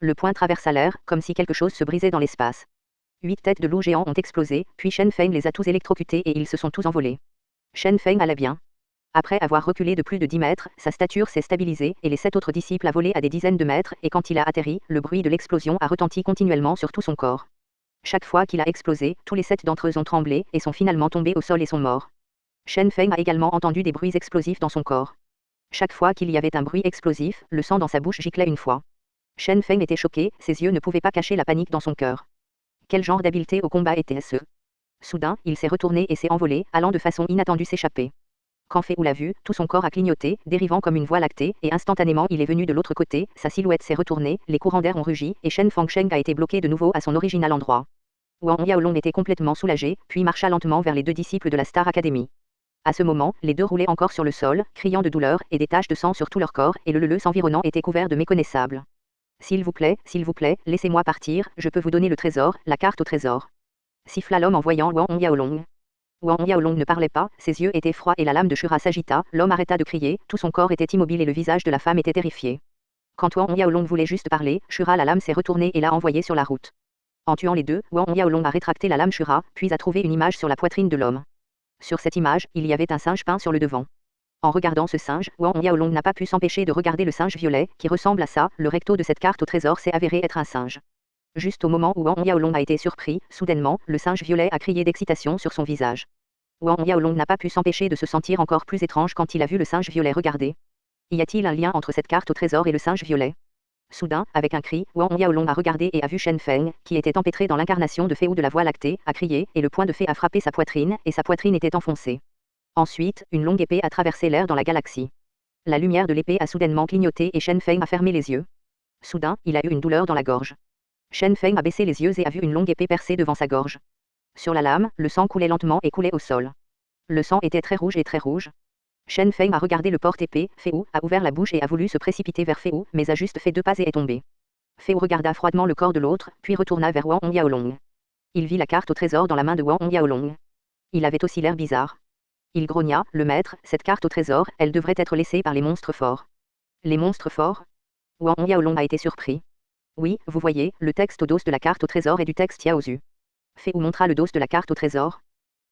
S1: Le poing traversa l'air, comme si quelque chose se brisait dans l'espace. 8 têtes de loup géants ont explosé, puis Shen Feng les a tous électrocutés et ils se sont tous envolés. Shen Feng allait bien. Après avoir reculé de plus de 10 mètres, sa stature s'est stabilisée, et les 7 autres disciples a volé à des dizaines de mètres, et quand il a atterri, le bruit de l'explosion a retenti continuellement sur tout son corps. Chaque fois qu'il a explosé, tous les 7 d'entre eux ont tremblé, et sont finalement tombés au sol et sont morts. Shen Feng a également entendu des bruits explosifs dans son corps. Chaque fois qu'il y avait un bruit explosif, le sang dans sa bouche giclait une fois. Shen Feng était choqué, ses yeux ne pouvaient pas cacher la panique dans son cœur. Quel genre d'habileté au combat était-ce? Soudain, il s'est retourné et s'est envolé, allant de façon inattendue s'échapper. Quand Fei Wu l'a vu, tout son corps a clignoté, dérivant comme une voie lactée, et instantanément il est venu de l'autre côté, sa silhouette s'est retournée, les courants d'air ont rugi, et Shen Fangsheng a été bloqué de nouveau à son original endroit. Wang Yaolong était complètement soulagé, puis marcha lentement vers les 2 disciples de la Star Academy. À ce moment, les 2 roulaient encore sur le sol, criant de douleur, et des taches de sang sur tout leur corps, et le s'environnant était couvert de méconnaissables. S'il vous plaît, laissez-moi partir, je peux vous donner le trésor, la carte au trésor. Siffla l'homme en voyant Wang Yaolong. Wang Yaolong ne parlait pas, ses yeux étaient froids et la lame de Shura s'agita, l'homme arrêta de crier, tout son corps était immobile et le visage de la femme était terrifié. Quand Wang Yaolong voulait juste parler, Shura la lame s'est retournée et l'a envoyé sur la route. En tuant les 2, Wang Yaolong a rétracté la lame Shura, puis a trouvé une image sur la poitrine de l'homme. Sur cette image, il y avait un singe peint sur le devant. En regardant ce singe, Wang Yaolong n'a pas pu s'empêcher de regarder le singe violet, qui ressemble à ça, le recto de cette carte au trésor s'est avéré être un singe. Juste au moment où Wang Yaolong a été surpris, soudainement, le singe violet a crié d'excitation sur son visage. Wang Yaolong n'a pas pu s'empêcher de se sentir encore plus étrange quand il a vu le singe violet regarder. Y a-t-il un lien entre cette carte au trésor et le singe violet? Soudain, avec un cri, Wang Yaolong a regardé et a vu Shen Feng, qui était empêtré dans l'incarnation de Fei Wu de la Voie lactée, a crié, et le poing de Fei a frappé sa poitrine, et sa poitrine était enfoncée. Ensuite, une longue épée a traversé l'air dans la galaxie. La lumière de l'épée a soudainement clignoté et Shen Feng a fermé les yeux. Soudain, il a eu une douleur dans la gorge. Shen Feng a baissé les yeux et a vu une longue épée percée devant sa gorge. Sur la lame, le sang coulait lentement et coulait au sol. Le sang était très rouge et très rouge. Shen Feng a regardé le porte-épée, Fei Wu a ouvert la bouche et a voulu se précipiter vers Fei Wu, mais a juste fait 2 pas et est tombé. Fei Wu regarda froidement le corps de l'autre, puis retourna vers Wang Yaolong. Il vit la carte au trésor dans la main de Wang Yaolong. Il avait aussi l'air bizarre. Il grogna, le maître, cette carte au trésor, elle devrait être laissée par les monstres forts. Les monstres forts? Wang Yaolong a été surpris. Oui, vous voyez, le texte au dos de la carte au trésor est du texte Yaozu. Fei Wu montra le dos de la carte au trésor.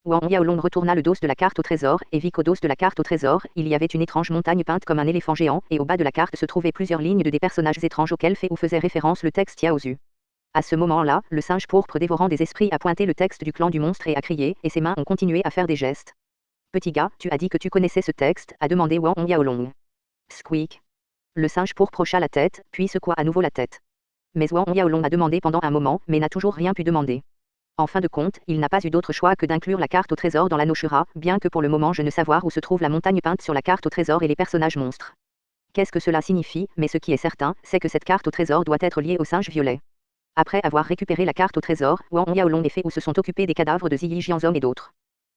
S1: Wang Yaolong retourna le dos de la carte au trésor, et vit qu'au dos de la carte au trésor, il y avait une étrange montagne peinte comme un éléphant géant, et au bas de la carte se trouvaient plusieurs lignes de des personnages étranges auxquels Fei Wu faisait référence le texte Yaozu. À ce moment-là, le singe pourpre dévorant des esprits a pointé le texte du clan du monstre et a crié, et ses mains ont continué à faire des gestes. Petit gars, tu as dit que tu connaissais ce texte, a demandé Wang Yaolong. Squeak. Le singe pourpre hocha la tête, puis secoua à nouveau la tête. Mais Wang Yaolong a demandé pendant un moment, mais n'a toujours rien pu demander. En fin de compte, il n'a pas eu d'autre choix que d'inclure la carte au trésor dans l'anneau Shura, bien que pour le moment je ne savoir où se trouve la montagne peinte sur la carte au trésor et les personnages monstres. Qu'est-ce que cela signifie? Mais ce qui est certain, c'est que cette carte au trésor doit être liée au singe violet. Après avoir récupéré la carte au trésor, Wang Yaolong et Fei Wu se sont occupés des cadavres de Ziyi Jianzom et d'autres.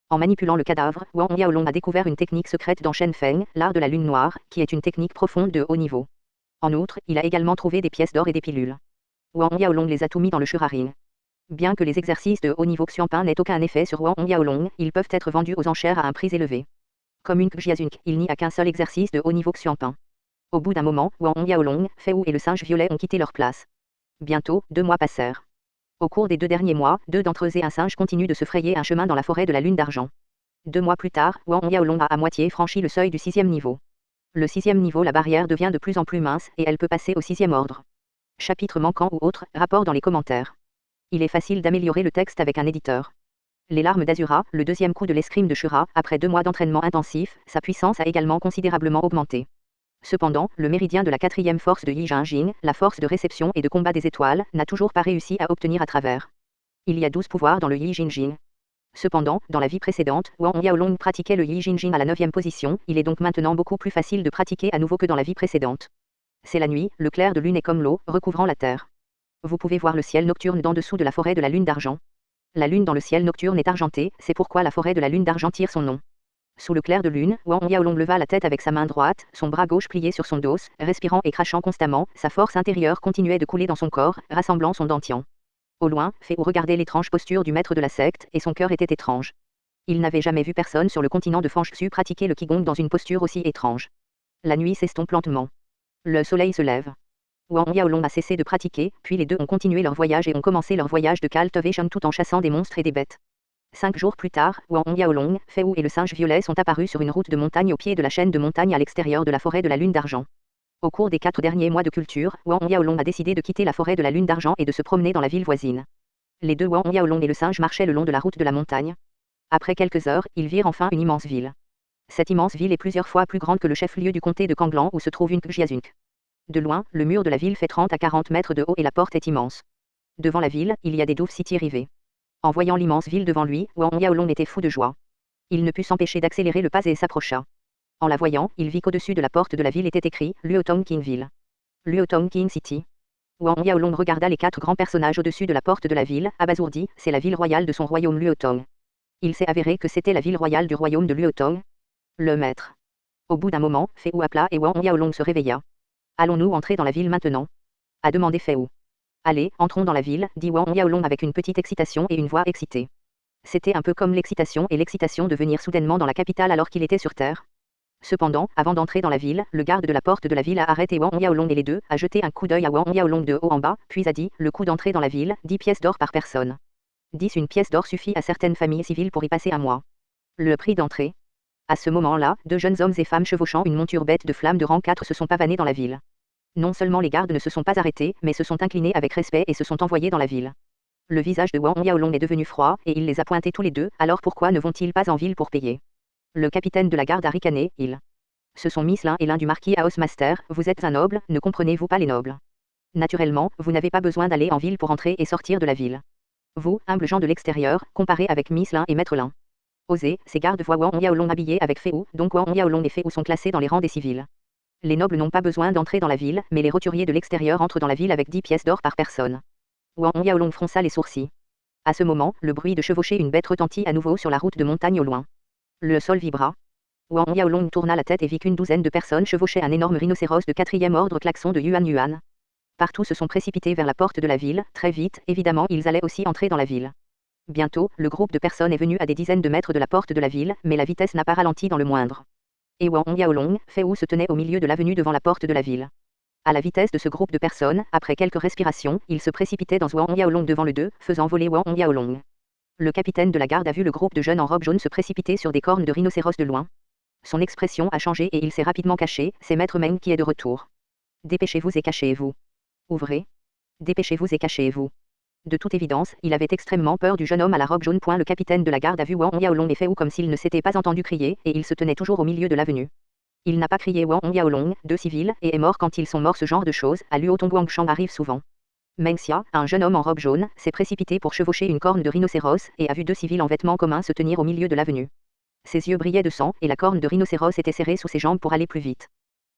S1: En manipulant le cadavre, Wang Yaolong a découvert une technique secrète dans Shen Feng, l'art de la lune noire, qui est une technique profonde de haut niveau. En outre, il a également trouvé des pièces d'or et des pilules. Wang Yaolong les a tout mis dans le Shuraring. Bien que les exercices de haut niveau Xianpin n'aient aucun effet sur Wang Yaolong, ils peuvent être vendus aux enchères à un prix élevé. Comme une Xiazunk, il n'y a qu'un seul exercice de haut niveau Xianpin. Au bout d'un moment, Wang Yaolong, Fei Wu et le singe violet ont quitté leur place. Bientôt, 2 mois passèrent. Au cours des 2 derniers mois, 2 d'entre eux et un singe continuent de se frayer un chemin dans la forêt de la lune d'argent. 2 mois plus tard, Wang Yaolong a à moitié franchi le seuil du 6e niveau. Le 6e niveau, la barrière devient de plus en plus mince et elle peut passer au 6e ordre. Chapitre manquant ou autre, rapport dans les commentaires. Il est facile d'améliorer le texte avec un éditeur. Les larmes d'Azura, le 2e coup de l'escrime de Shura, après 2 mois d'entraînement intensif, sa puissance a également considérablement augmenté. Cependant, le méridien de la 4e force de Yi Jingjing, la force de réception et de combat des étoiles, n'a toujours pas réussi à obtenir à travers. Il y a 12 pouvoirs dans le Yi Jingjing. Cependant, dans la vie précédente, Wang Yaolong pratiquait le Yi Jingjing à la 9e position, il est donc maintenant beaucoup plus facile de pratiquer à nouveau que dans la vie précédente. C'est la nuit, le clair de lune est comme l'eau, recouvrant la terre. Vous pouvez voir le ciel nocturne d'en dessous de la forêt de la lune d'argent. La lune dans le ciel nocturne est argentée, c'est pourquoi la forêt de la lune d'argent tire son nom. Sous le clair de lune, Wang Yaolong leva la tête avec sa main droite, son bras gauche plié sur son dos, respirant et crachant constamment, sa force intérieure continuait de couler dans son corps, rassemblant son dentian. Au loin, Fei Wu regardait l'étrange posture du maître de la secte, et son cœur était étrange. Il n'avait jamais vu personne sur le continent de Fanxu pratiquer le Qigong dans une posture aussi étrange. La nuit s'estompe lentement. Le soleil se lève. Wang Yaolong a cessé de pratiquer, puis les deux ont continué leur voyage et ont commencé leur voyage de cultivation tout en chassant des monstres et des bêtes. 5 jours plus tard, Wang Yaolong, Fei Wu et le singe violet sont apparus sur une route de montagne au pied de la chaîne de montagne à l'extérieur de la forêt de la lune d'argent. Au cours des 4 derniers mois de culture, Wang Yaolong a décidé de quitter la forêt de la lune d'argent et de se promener dans la ville voisine. Les deux Wang Yaolong et le singe marchaient le long de la route de la montagne. Après quelques heures, ils virent enfin une immense ville. Cette immense ville est plusieurs fois plus grande que le chef-lieu du comté de Kanglan où se trouve une Xiazunk. De loin, le mur de la ville fait 30 à 40 mètres de haut et la porte est immense. Devant la ville, il y a des douves city rivées. En voyant l'immense ville devant lui, Wang Yaolong était fou de joie. Il ne put s'empêcher d'accélérer le pas et s'approcha. En la voyant, il vit qu'au-dessus de la porte de la ville était écrit Luotong Qinville. Luotong Qin City. Wang Yaolong regarda les 4 grands personnages au-dessus de la porte de la ville, abasourdi, c'est la ville royale de son royaume Luotong. Il s'est avéré que c'était la ville royale du royaume de Luotong. Le maître. Au bout d'un moment, Fei Wu appela et Wang Yaolong se réveilla. Allons-nous entrer dans la ville maintenant? A demandé Fei Wu. Allez, entrons dans la ville, dit Wang Yaolong avec une petite excitation et une voix excitée. C'était un peu comme l'excitation de venir soudainement dans la capitale alors qu'il était sur Terre. Cependant, avant d'entrer dans la ville, le garde de la porte de la ville a arrêté Wang Yaolong et les deux, a jeté un coup d'œil à Wang Yaolong de haut en bas, puis a dit, le coût d'entrée dans la ville, 10 pièces d'or par personne. 10 une pièce d'or suffit à certaines familles civiles pour y passer un mois. Le prix d'entrée. À ce moment-là, 2 jeunes hommes et femmes chevauchant une monture bête de flamme de rang 4 se sont pavanés dans la ville. Non seulement les gardes ne se sont pas arrêtés, mais se sont inclinés avec respect et se sont envoyés dans la ville. Le visage de Wang Yaolong est devenu froid, et il les a pointés tous les deux, alors pourquoi ne vont-ils pas en ville pour payer? Le capitaine de la garde a ricané, il. Ce sont Miss Lin et l'un du marquis Hausmaster, vous êtes un noble, ne comprenez-vous pas les nobles? Naturellement, vous n'avez pas besoin d'aller en ville pour entrer et sortir de la ville. Vous, humbles gens de l'extérieur, comparez avec Miss Lin et Maître Lin. Osez, ces gardes voient Wang Yaolong habillé avec Fei Wu, donc Wang Yaolong et Fei Wu sont classés dans les rangs des civils. Les nobles n'ont pas besoin d'entrer dans la ville, mais les roturiers de l'extérieur entrent dans la ville avec 10 pièces d'or par personne. Wang Yaolong fronça les sourcils. À ce moment, le bruit de chevaucher une bête retentit à nouveau sur la route de montagne au loin. Le sol vibra. Wang Yaolong tourna la tête et vit qu'une douzaine de personnes chevauchaient un énorme rhinocéros de 4e ordre klaxon de Yuan Yuan. Partout se sont précipités vers la porte de la ville, très vite, évidemment ils allaient aussi entrer dans la ville. Bientôt, le groupe de personnes est venu à des dizaines de mètres de la porte de la ville, mais la vitesse n'a pas ralenti dans le moindre. Et Wang Yaolong, Fei Wu se tenait au milieu de l'avenue devant la porte de la ville. À la vitesse de ce groupe de personnes, après quelques respirations, ils se précipitaient dans Wang Yaolong devant le deux, faisant voler Wang Yaolong. Le capitaine de la garde a vu le groupe de jeunes en robe jaune se précipiter sur des cornes de rhinocéros de loin. Son expression a changé et il s'est rapidement caché, c'est Maître Meng qui est de retour. Dépêchez-vous et cachez-vous. Ouvrez. Dépêchez-vous et cachez-vous. De toute évidence, il avait extrêmement peur du jeune homme à la robe jaune. Le capitaine de la garde a vu Wang Yaolong et Fei Wu comme s'il ne s'était pas entendu crier, et il se tenait toujours au milieu de l'avenue. Il n'a pas crié Wang Yaolong, 2 civils, et est mort quand ils sont morts. Ce genre de choses, à Luotong Guangshang arrive souvent. Meng Xia, un jeune homme en robe jaune, s'est précipité pour chevaucher une corne de rhinocéros, et a vu 2 civils en vêtements communs se tenir au milieu de l'avenue. Ses yeux brillaient de sang, et la corne de rhinocéros était serrée sous ses jambes pour aller plus vite.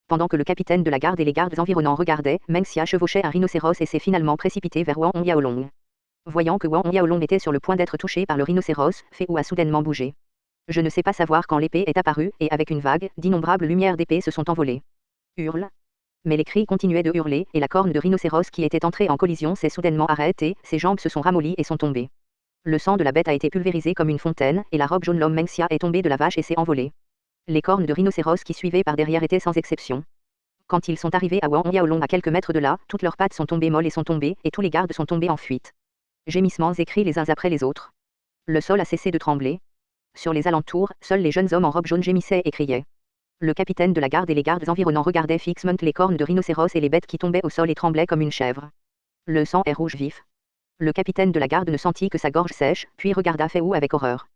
S1: Pendant que le capitaine de la garde et les gardes environnants regardaient, Meng Xia chevauchait un rhinocéros et s'est finalement précipité vers Wang Yaolong. Voyant que Wang Yaolong était sur le point d'être touché par le rhinocéros, Fei Wu a soudainement bougé. Je ne sais pas savoir quand l'épée est apparue, et avec une vague, d'innombrables lumières d'épée se sont envolées. Hurle. Mais les cris continuaient de hurler, et la corne de rhinocéros qui était entrée en collision s'est soudainement arrêtée, ses jambes se sont ramollies et sont tombées. Le sang de la bête a été pulvérisé comme une fontaine, et la robe jaune l'homme Meng Xia est tombé de la vache et s'est envolé. Les cornes de rhinocéros qui suivaient par derrière étaient sans exception. Quand ils sont arrivés à Wang Yaolong à quelques mètres de là, toutes leurs pattes sont tombées molles et sont tombées, et tous les gardes sont tombés en fuite. Gémissements et cris les uns après les autres. Le sol a cessé de trembler. Sur les alentours, seuls les jeunes hommes en robe jaune gémissaient et criaient. Le capitaine de la garde et les gardes environnants regardaient fixement les cornes de rhinocéros et les bêtes qui tombaient au sol et tremblaient comme une chèvre. Le sang est rouge vif. Le capitaine de la garde ne sentit que sa gorge sèche, puis regarda Fei Wu avec horreur.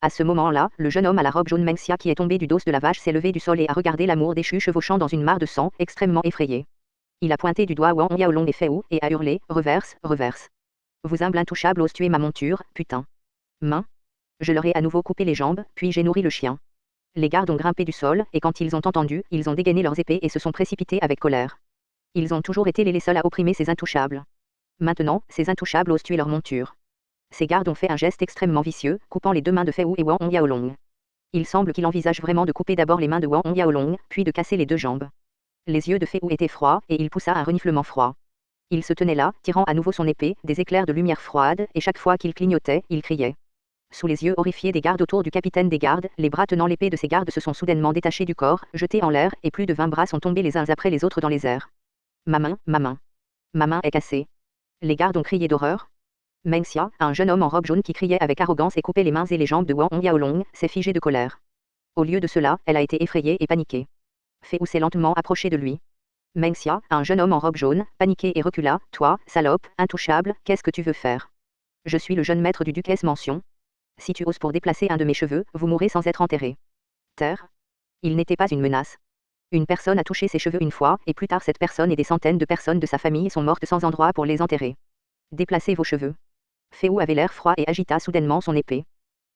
S1: À ce moment-là, le jeune homme à la robe jaune Meng Xia qui est tombé du dos de la vache s'est levé du sol et a regardé l'amour déchu chevauchant dans une mare de sang, extrêmement effrayé. Il a pointé du doigt Wang Yaolong et Fei Wu, et a hurlé, reverse, reverse. Vous humble intouchable ose tuer ma monture, putain. Main. Je leur ai à nouveau coupé les jambes, puis j'ai nourri le chien. Les gardes ont grimpé du sol, et quand ils ont entendu, ils ont dégainé leurs épées et se sont précipités avec colère. Ils ont toujours été les seuls à opprimer ces intouchables. Maintenant, ces intouchables osent tuer leur monture. Ces gardes ont fait un geste extrêmement vicieux, coupant les deux mains de Fei Wu et Wang Yaolong. Il semble qu'il envisage vraiment de couper d'abord les mains de Wang Yaolong, puis de casser les deux jambes. Les yeux de Fei Wu étaient froids, et il poussa un reniflement froid. Il se tenait là, tirant à nouveau son épée, des éclairs de lumière froide, et chaque fois qu'il clignotait, il criait. Sous les yeux horrifiés des gardes autour du capitaine des gardes, les bras tenant l'épée de ces gardes se sont soudainement détachés du corps, jetés en l'air, et plus de 20 bras sont tombés les uns après les autres dans les airs. Ma main, ma main. Ma main est cassée. Les gardes ont crié d'horreur. Meng Xia, un jeune homme en robe jaune qui criait avec arrogance et coupait les mains et les jambes de Wang Yaolong, s'est figé de colère. Au lieu de cela, elle a été effrayée et paniquée. Fei Wu s'est lentement approché de lui. Meng Xia, un jeune homme en robe jaune, paniqué et recula. Toi, salope, intouchable, qu'est-ce que tu veux faire? Je suis le jeune maître du duc Mention. Si tu oses pour déplacer un de mes cheveux, vous mourrez sans être enterré. Terre. Il n'était pas une menace. Une personne a touché ses cheveux une fois, et plus tard cette personne et des centaines de personnes de sa famille sont mortes sans endroit pour les enterrer. Déplacez vos cheveux. Fei Wu avait l'air froid et agita soudainement son épée.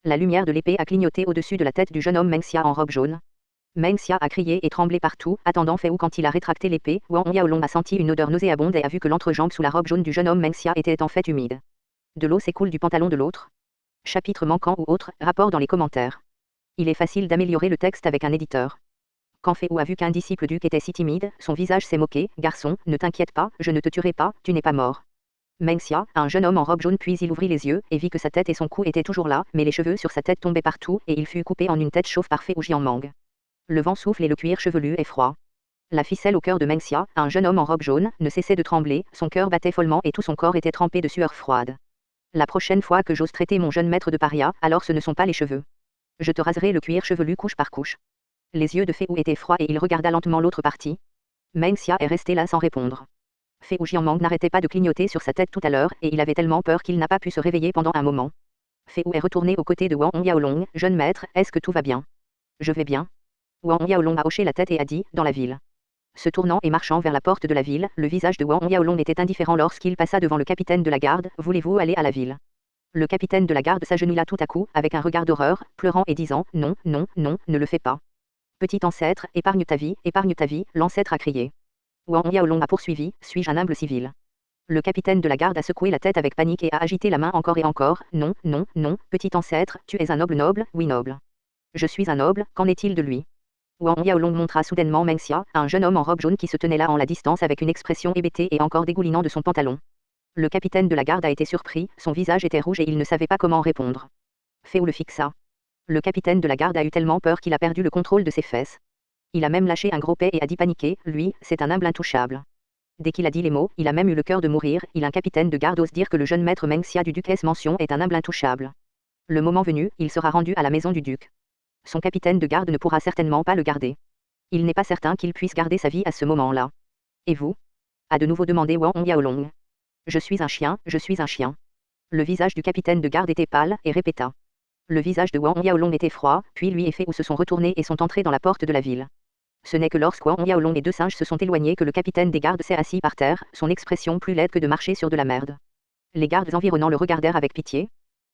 S1: La lumière de l'épée a clignoté au-dessus de la tête du jeune homme Meng Xia en robe jaune. Meng Xia a crié et tremblé partout, attendant Fei Wu quand il a rétracté l'épée. Wang Yaolong a senti une odeur nauséabonde et a vu que l'entrejambe sous la robe jaune du jeune homme Meng Xia était en fait humide. De l'eau s'écoule du pantalon de l'autre. Chapitre manquant ou autre, rapport dans les commentaires. Il est facile d'améliorer le texte avec un éditeur. Quand Fei Wu a vu qu'un disciple duc était si timide, son visage s'est moqué. Garçon, ne t'inquiète pas, je ne te tuerai pas, tu n'es pas mort. Meng Xia, un jeune homme en robe jaune puis il ouvrit les yeux, et vit que sa tête et son cou étaient toujours là, mais les cheveux sur sa tête tombaient partout, et il fut coupé en une tête chauve par Fei Wu Jianmang. Le vent souffle et le cuir chevelu est froid. La ficelle au cœur de Meng Xia, un jeune homme en robe jaune, ne cessait de trembler, son cœur battait follement et tout son corps était trempé de sueur froide. La prochaine fois que j'ose traiter mon jeune maître de paria, alors ce ne sont pas les cheveux. Je te raserai le cuir chevelu couche par couche. Les yeux de Fei Wu étaient froids et il regarda lentement l'autre partie. Meng Xia est resté là sans répondre. Fei Wu Jianmang n'arrêtait pas de clignoter sur sa tête tout à l'heure, et il avait tellement peur qu'il n'a pas pu se réveiller pendant un moment. Fei Wu est retourné aux côtés de Wang Yaolong. Jeune maître, est-ce que tout va bien? Je vais bien. Wang Yaolong a hoché la tête et a dit, dans la ville. Se tournant et marchant vers la porte de la ville, le visage de Wang Yaolong était indifférent lorsqu'il passa devant le capitaine de la garde. Voulez-vous aller à la ville? Le capitaine de la garde s'agenouilla tout à coup, avec un regard d'horreur, pleurant et disant, non, non, non, ne le fais pas. Petit ancêtre, épargne ta vie, l'ancêtre a crié. Wang Yaolong a poursuivi, suis-je un humble civil? Le capitaine de la garde a secoué la tête avec panique et a agité la main encore et encore, non, non, non, petit ancêtre, tu es un noble, oui noble. Je suis un noble, qu'en est-il de lui? Wang Yaolong montra soudainement Meng Xia, un jeune homme en robe jaune qui se tenait là en la distance avec une expression hébétée et encore dégoulinant de son pantalon. Le capitaine de la garde a été surpris, son visage était rouge et il ne savait pas comment répondre. Fei Wu le fixa. Le capitaine de la garde a eu tellement peur qu'il a perdu le contrôle de ses fesses. Il a même lâché un gros paix et a dit paniqué, lui, c'est un humble intouchable. Dès qu'il a dit les mots, il a même eu le cœur de mourir, un capitaine de garde ose dire que le jeune maître Meng Xia du duc Mention est un humble intouchable. Le moment venu, il sera rendu à la maison du duc. Son capitaine de garde ne pourra certainement pas le garder. Il n'est pas certain qu'il puisse garder sa vie à ce moment-là. Et vous? A de nouveau demandé Wang Yaolong. Je suis un chien, je suis un chien. Le visage du capitaine de garde était pâle, et répéta. Le visage de Wang Yaolong était froid, puis lui et Fei Wu se sont retournés et sont entrés dans la porte de la ville. Ce n'est que lorsque Wang Yaolong et deux singes se sont éloignés que le capitaine des gardes s'est assis par terre, son expression plus laide que de marcher sur de la merde. Les gardes environnants le regardèrent avec pitié.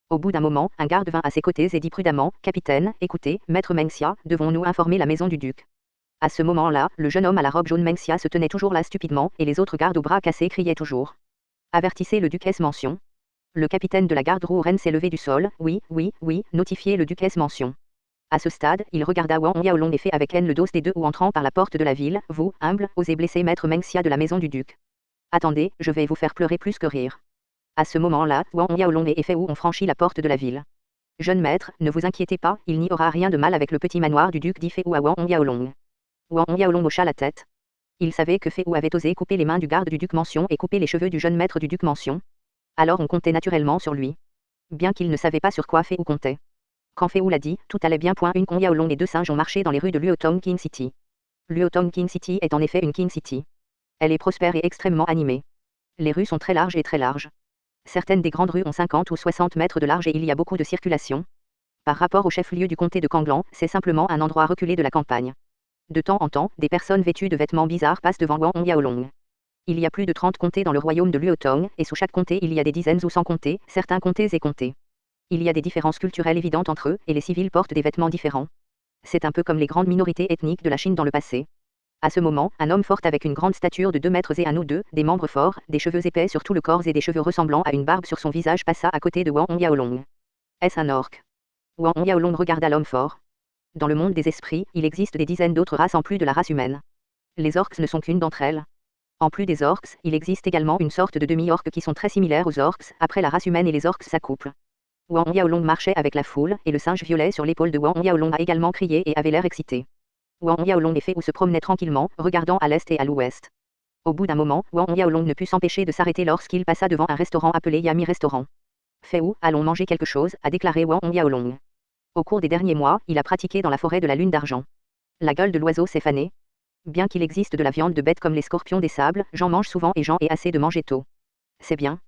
S1: Au bout d'un moment, un garde vint à ses côtés et dit prudemment, Capitaine, écoutez, maître Meng Xia, devons-nous informer la maison du duc? À ce moment-là, le jeune homme à la robe jaune Mengxia se tenait toujours là stupidement, et les autres gardes aux bras cassés criaient toujours. Avertissez le duc mention. Le capitaine de la garde roumaine s'est levé du sol. Oui, oui, oui, notifiez le duc mention. À ce stade, il regarda Wang Yaolong et fait avec haine le dos des deux ou entrant par la porte de la ville. Vous, humble, osez blesser maître Mengxia de la maison du duc. Attendez, je vais vous faire pleurer plus que rire. À ce moment-là, Wang Yaolong et Fei Wu ont franchi la porte de la ville. Jeune maître, ne vous inquiétez pas, il n'y aura rien de mal avec le petit manoir du duc, dit Fei Wu à Wang Yaolong. Wang Yaolong hocha la tête. Il savait que Fei Wu avait osé couper les mains du garde du duc mention et couper les cheveux du jeune maître du duc mention. Alors on comptait naturellement sur lui. Bien qu'il ne savait pas sur quoi Fei Wu comptait. Quand Fei Wu l'a dit, tout allait bien. Une Wang Yaolong et deux singes ont marché dans les rues de Luotong King City. Luotong King City est en effet une King City. Elle est prospère et extrêmement animée. Les rues sont très larges et très larges. Certaines des grandes rues ont 50 ou 60 mètres de large et il y a beaucoup de circulation. Par rapport au chef-lieu du comté de Kanglan, c'est simplement un endroit reculé de la campagne. De temps en temps, des personnes vêtues de vêtements bizarres passent devant Wang Yaolong. Il y a plus de 30 comtés dans le royaume de Luotong, et sous chaque comté il y a des dizaines ou 100 comtés, certains comtés et comtés. Il y a des différences culturelles évidentes entre eux, et les civils portent des vêtements différents. C'est un peu comme les grandes minorités ethniques de la Chine dans le passé. À ce moment, un homme fort avec une grande stature de 2 mètres et 1 ou 2, des membres forts, des cheveux épais sur tout le corps et des cheveux ressemblant à une barbe sur son visage passa à côté de Wang Yaolong. Est-ce un orc? Wang Yaolong regarda l'homme fort. Dans le monde des esprits, il existe des dizaines d'autres races en plus de la race humaine. Les orcs ne sont qu'une d'entre elles. En plus des orcs, il existe également une sorte de demi-orques qui sont très similaires aux orcs, après la race humaine et les orcs s'accouplent. Wang Yaolong marchait avec la foule, et le singe violet sur l'épaule de Wang Yaolong a également crié et avait l'air excité. Wang Yaolong et Fei Wu se promenaient tranquillement, regardant à l'est et à l'ouest. Au bout d'un moment, Wang Yaolong ne put s'empêcher de s'arrêter lorsqu'il passa devant un restaurant appelé Yami Restaurant. Fei Wu, allons manger quelque chose, a déclaré Wang Yaolong. Au cours des derniers mois, il a pratiqué dans la forêt de la lune d'argent. La gueule de l'oiseau s'est fanée. Bien qu'il existe de la viande de bête comme les scorpions des sables, j'en mange souvent et j'en ai assez de manger tôt. C'est bien.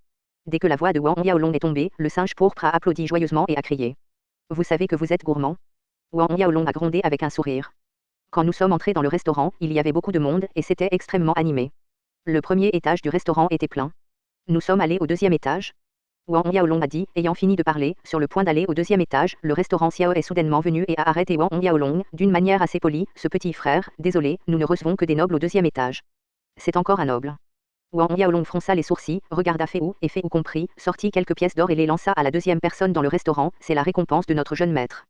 S1: Dès que la voix de Wang Yaolong est tombée, le singe pourpre a applaudi joyeusement et a crié. Vous savez que vous êtes gourmand? Wang Yaolong a grondé avec un sourire. Quand nous sommes entrés dans le restaurant, il y avait beaucoup de monde, et c'était extrêmement animé. Le premier étage du restaurant était plein. Nous sommes allés au deuxième étage. Wang Yaolong a dit, ayant fini de parler, sur le point d'aller au deuxième étage, le restaurant Xiao est soudainement venu et a arrêté Wang Yaolong, d'une manière assez polie, ce petit frère, désolé, nous ne recevons que des nobles au deuxième étage. C'est encore un noble. Wang Yaolong fronça les sourcils, regarda Fei Wu, et Fei Wu comprit, sortit quelques pièces d'or et les lança à la deuxième personne dans le restaurant, c'est la récompense de notre jeune maître.